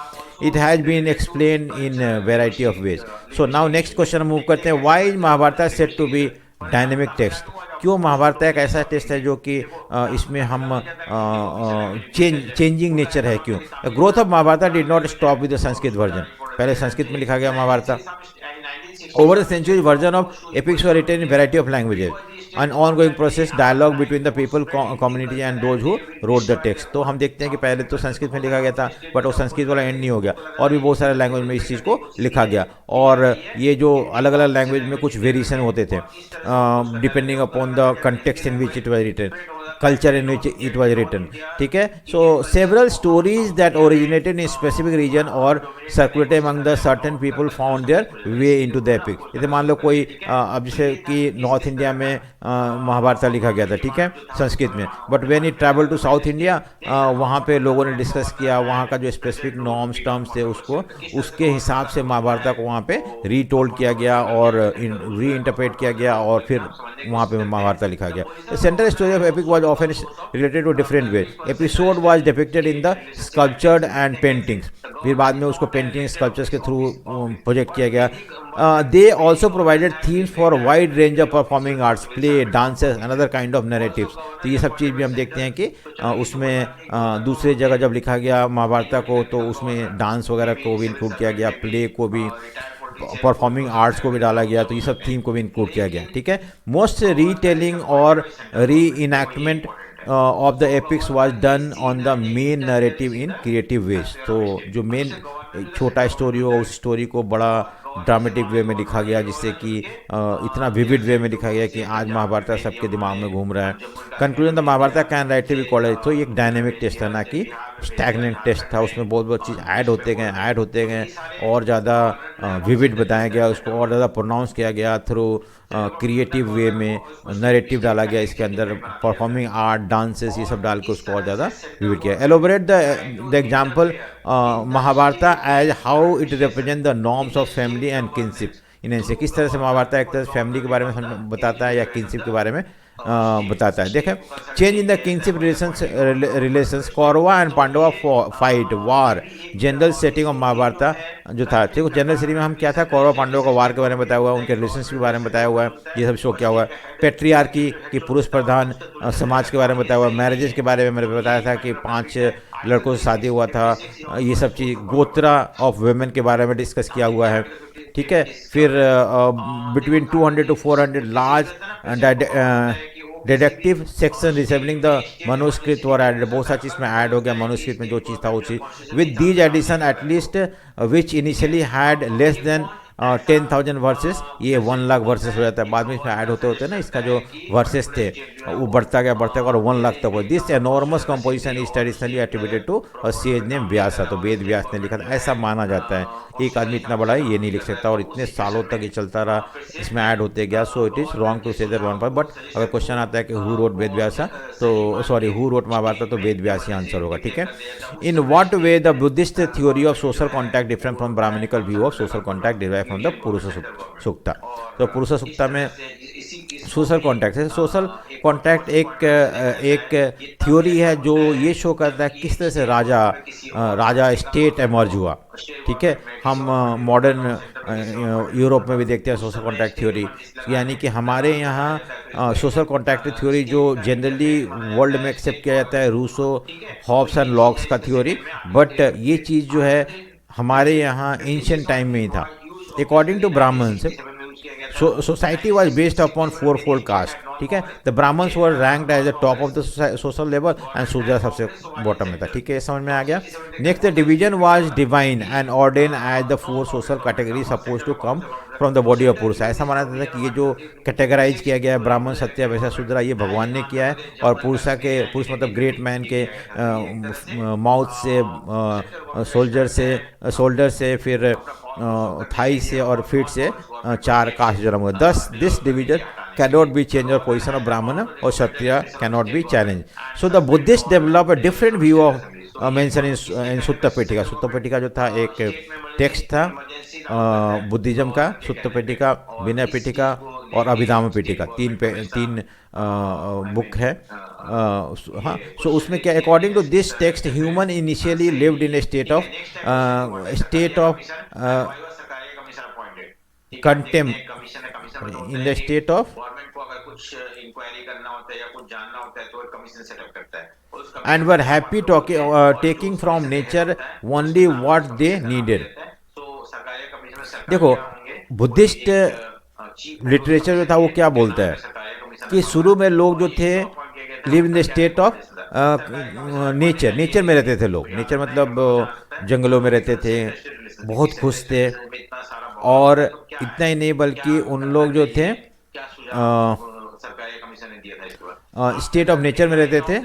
It has been explain in variety of ways. So now next question move करते हैं. Why is Mahabharata said to be dynamic text? क्यों महाभारत एक ऐसा text है जो कि इसमें हम चेंजिंग नेचर है? क्यों? Growth of Mahabharata did not stop with the Sanskrit version. पहले संस्कृत में लिखा गया Mahabharat. Over the centuries, version of epics were written in variety of languages. An ongoing process, dialogue between the people, community and those who wrote the text. तो हम देखते हैं कि पहले तो संस्कृत में लिखा गया था, बट वो संस्कृत वाला एंड नहीं हो गया, और भी बहुत सारे लैंग्वेज में इस चीज़ को लिखा गया. और ये जो अलग अलग लैंग्वेज में कुछ वेरिएशन होते थे depending upon the context in which it was written, culture in which it was written. ठीक है, so several stories that originated in specific region or circulated among the certain people found their way into the epic. जैसे मान लो कोई अब जैसे कि north India में महाभारत लिखा गया था, ठीक है, संस्कृत में, but when it travel to South India, वहाँ पे लोगों ने डिस्कस किया, वहाँ का जो स्पेसिफिक नॉर्म्स टर्म्स थे उसको उसके हिसाब से महाभारत को वहाँ पे रीटोल्ड किया गया और री इंटरप्रेट किया गया, और फिर वहाँ पे महाभारत लिखा गया. The central story of epic was often related to different way. Episode was depicted in the sculptured and paintings. फिर बाद में उसको पेंटिंग स्कल्पचर्स के थ्रू प्रोजेक्ट किया गया. They also provided themes for a wide range of performing arts, play, dances, another kind of narratives. तो ये सब चीज़ भी हम देखते हैं कि उसमें दूसरे जगह जब लिखा गया महाभारत को, तो उसमें डांस वगैरह को भी इंक्लूड किया गया, प्ले को भी, परफॉर्मिंग आर्ट्स को भी डाला गया, तो ये सब थीम को भी इंक्लूड किया गया. ठीक है, मोस्ट रीटेलिंग और reenactment of the epics was done on the main narrative in creative ways. तो जो मेन छोटा स्टोरी हो, उस स्टोरी को बड़ा ड्रामेटिक वे में लिखा गया, जिससे कि इतना विविड वे में लिखा गया कि आज महाभारत सबके दिमाग में घूम रहा है. Conclusion the Mahabharata can right be called. तो ये एक डायनेमिक टेस्ट था, ना कि स्टैगनेंट टेस्ट था. उसमें बहुत बहुत चीज़ ऐड होते गए और ज़्यादा विविड बताया गया, उसको और ज़्यादा प्रोनाउंस किया गया थ्रू क्रिएटिव वे में, नरेटिव डाला गया इसके अंदर, परफॉर्मिंग आर्ट, डांसेस, ये सब डाल के उसको और ज़्यादा विविड किया. Elaborate the example Mahabharata as how it represent the norms of family and kinship. इन्हें से किस तरह से महाभारत एक तरह से फैमिली के बारे में बताता है या किनशिप के बारे में बताता है. देखें, change in the kinship relations, Kaurava and Pandava fight, war, general setting of Mahabharata जो था. ठीक है, जनरल सेटिंग में हम क्या था, कौरव पांडवों का वार के बारे में बताया हुआ है, उनके रिलेशंस के बारे में बताया हुआ है, ये सब शो किया हुआ है. पेट्रियार्की की पुरुष प्रधान समाज के बारे में बताया हुआ है. मैरिजेस के बारे में मैंने बताया था कि 5 लड़कों से शादी हुआ था, ये सब चीज़. गोत्रा ऑफ वुमेन के बारे में डिस्कस किया हुआ है. ठीक है, फिर between 200 to 400 large didactic section resembling the manuscript were added, बहुत सा चीज़ में ऐड हो गया, मनुस्क्रिप्ट में जो चीज़ था वो चीज़ with these edition at least which initially had less than 10,000 verses, ये 1 लाख वर्सेस हो जाता है, बाद में इसमें ऐड होते होते ना इसका जो वर्सेस थे वो बढ़ता गया और 1 लाख तक हो। This enormous composition is traditionally attributed to a sage name Vyasa, तो वेद व्यास ने लिखा था ऐसा माना जाता है। एक आदमी इतना बड़ा है ये नहीं लिख सकता, और इतने सालों तक ये चलता रहा, इसमें ऐड होते गया। So it is wrong to say that one, but अगर क्वेश्चन आता है कि हु रोट वेद व्यासा, तो सॉरी हु रोट महाभारत, तो वेद व्यास ही आंसर होगा, ठीक है। In what way the Buddhist theory of social contact different from Brahmanical view of social contact derive from the Purusha Sukta. तो पुरुष सूक्ता में सोशल कॉन्टैक्ट है, सोशल कॉन्टैक्ट एक थ्योरी है जो ये शो करता है किस तरह से राजा स्टेट एमर्ज हुआ, ठीक है। हम मॉडर्न यूरोप में भी देखते हैं सोशल कॉन्टैक्ट थ्योरी, यानी कि हमारे यहाँ सोशल कॉन्टैक्ट थ्योरी जो जनरली वर्ल्ड में एक्सेप्ट किया जाता है रूसो, हॉब्स एंड लॉक्स का थ्योरी, बट ये चीज़ जो है हमारे यहाँ एंशिएंट टाइम में ही था। According to Brahmans society was based upon 4-fold caste, ठीक है। The Brahmans were ranked as the top of the social level and Shudra सबसे बॉटम में था, ठीक है, समझ में आ गया। Next the division was divine and ordain as the 4 social category suppose to come from the body of Purusha. ऐसा माना जाता था कि ये जो कैटेगराइज किया गया है ब्राह्मण, क्षत्रिय, वैश्य, शूद्र, ये भगवान ने किया है, और पुरुष मतलब ग्रेट मैन के माउथ से, शोल्डर से फिर थाई से और फीट से 4 कास्ट जन्म हुए। दस this division cannot be changed or position of Brahmana or Kshatriya cannot be challenged. So the Buddhists develop a different view of mentioned in Sutta Pitaka. Sutta Pitaka जो था एक text था Buddhism का, सुत्त पिटिका, विनय पिटिका और अभिधाम पिटिका, तीन बुक है। हाँ, so उसमें क्या, according to this text human initially lived in a state of content in the state of and were happy taking from nature only what they needed. देखो बुद्धिस्ट लिटरेचर जो था वो क्या बोलता है कि शुरू में लोग जो थे live in the state of nature में रहते थे लोग, नेचर मतलब जंगलों में रहते थे, बहुत खुश थे, और इतना ही नहीं बल्कि उन लोग जो थे स्टेट ऑफ नेचर में रहते थे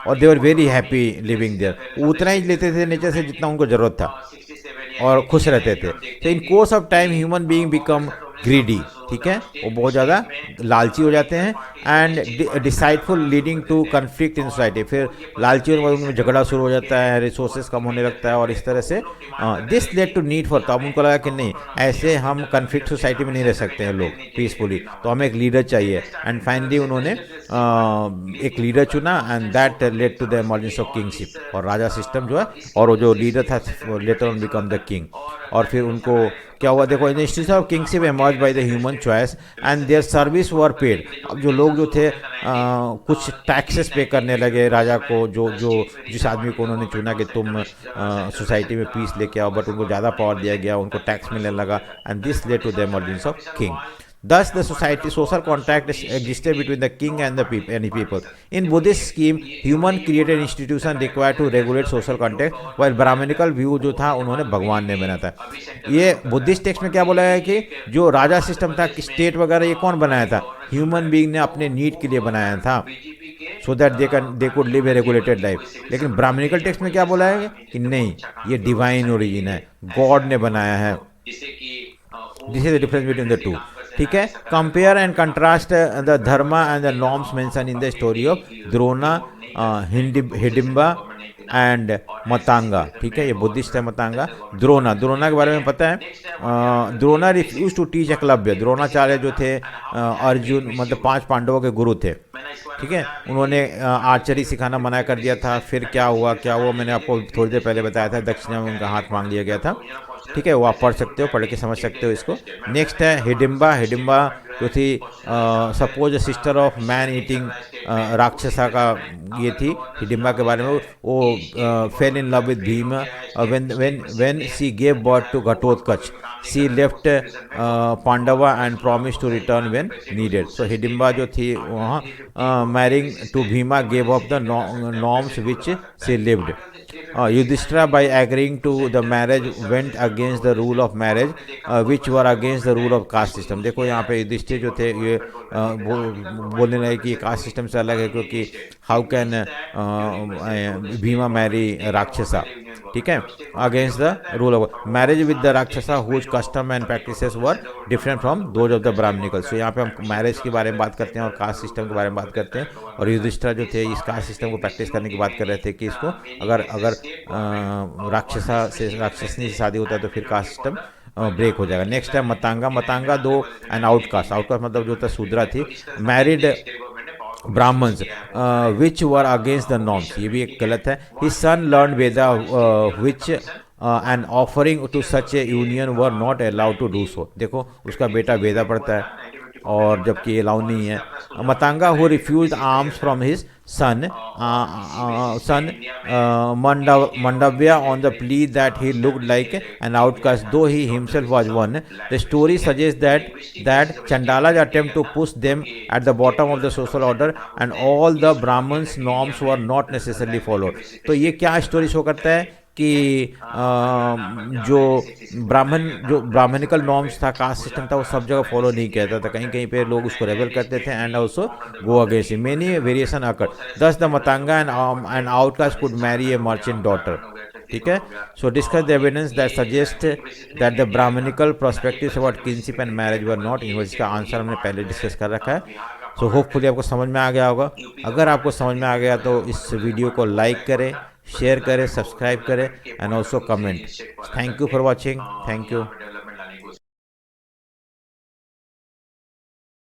और they were very happy living there. उतना ही लेते थे नेचर से जितना उनको ज़रूरत था और खुश रहते थे। तो in course of time human being become greedy, ठीक है, वो बहुत ज़्यादा लालची हो जाते हैं, and deceitful leading to conflict in society. फिर लालची और उनमें झगड़ा शुरू हो जाता है, रिसोर्सेज कम होने लगता है, और इस तरह से this led to need for, तो अब उनको लगा कि नहीं, ऐसे हम कन्फ्लिक्ट सोसाइटी में नहीं रह सकते हैं लोग पीसफुली, तो हमें एक लीडर चाहिए। एंड फाइनली उन्होंने एक लीडर चुना, and that led to the emergence of kingship, और राजा सिस्टम जो है, और वो जो लीडर था later on become the king. और फिर उनको क्या हुआ, देखो, institution of kingship emerge by the human choice and their service were paid. अब जो लोग जो थे कुछ टैक्सेस पे करने लगे राजा को, जो जिस आदमी को उन्होंने चुना कि तुम सोसाइटी में पीस लेके आओ, बट उनको ज़्यादा पावर दिया गया, उनको टैक्स मिलने लगा, and this led to the emergence of king. Thus, the social contract existed between the king and the people. In Buddhist scheme, human created institution required to regulate social contact, while Brahmanical view जो था उन्होंने भगवान ने बनाया था। ये Buddhist text में क्या बोला है कि जो राजा सिस्टम था, स्टेट वगैरह, ये कौन बनाया था? ह्यूमन बीइंग ने अपने नीड के लिए बनाया था, so that they could live A regulated life. लेकिन ब्राह्मणिकल टेक्स्ट में क्या बोला है कि नहीं, ये डिवाइन ओरिजिन है, गॉड ने बनाया है। This is the difference between the two, ठीक है। Compare and contrast the dharma and the norms mention in the story of Drona, Hidimba and Matanga, ठीक है, ये बुद्धिस्ट है मतांगा। द्रोणा के बारे में पता है, Drona refuse to teach Eklavya. Dronacharya जो थे अर्जुन मतलब 5 पांडवों के गुरु थे, ठीक है, उन्होंने आर्चरी सिखाना मना कर दिया था। फिर क्या हुआ मैंने आपको थोड़ी देर पहले बताया था, दक्षिणा में उनका हाथ मांग लिया गया था, ठीक है, वो आप पढ़ सकते हो, पढ़ के समझ सकते हो इसको। नेक्स्ट है हिडिंबा जो थी suppose sister of man eating rakshasa का ये थी हिडिंबा के बारे में, वो fell in love with Bhim when she gave birth to Ghatotkacha, she left Pandava and promise to return when needed. So Hidimba जो थी वहाँ marrying to Bhima gave up the norms which she lived. Yudhishthira, by agreeing to the marriage, went against the rule of marriage, which were against the rule of caste system। देखो यहाँ पे युधिष्ठिर जो थे ये बोलने लगे कि कास्ट सिस्टम से अलग है, क्योंकि how can Bhima marry rakshasa, ठीक है, against the rule of marriage with the rakshasa whose custom and practices were different from those of the Brahmanical. So यहाँ पे हम मैरिज के बारे में बात करते हैं और कास्ट सिस्टम के बारे में बात करते हैं, और युधिष्ठिर जो थे इस कास्ट सिस्टम को प्रैक्टिस करने की बात कर रहे थे कि इसको अगर अगर राक्षसा से राक्षसनी से शादी होता है तो फिर कास्ट सिस्टम ब्रेक हो जाएगा। नेक्स्ट है मतंगा। मतंगा दो एन आउटकास्ट, आउटकास्ट मतलब जो था शूद्रा थी, married Brahmans which were against the norms, ये भी एक गलत है। His son learn Veda which and offering to such a union were not allowed to do so. देखो उसका बेटा वेदा पढ़ता है और जबकि अलाउ नहीं है। Matanga who refuse arms from his son Mandavya on the plea that he looked like an outcast, though he himself was one. The story suggests that Chandala's attempt to push them at the bottom of the social order and all the Brahmins norms were not necessarily followed। तो ये क्या story show करता है कि जो Brahminical norms था, caste system था, वो सब जगह फॉलो नहीं किया जाता था, कहीं कहीं पे लोग उसको रेबल करते थे and also go against many variation occur. Thus the Matanga and outcast could marry a merchant daughter, ठीक है। So discuss the evidence that suggest that the Brahmanical perspectives about kinship and marriage were not in. इसका answer हमने पहले discuss कर रखा है। So hopefully आपको समझ में आ गया होगा। अगर आपको समझ में आ गया तो इस वीडियो को लाइक करें, शेयर करें, सब्सक्राइब करें and also comment. Thank you for watching. Thank you.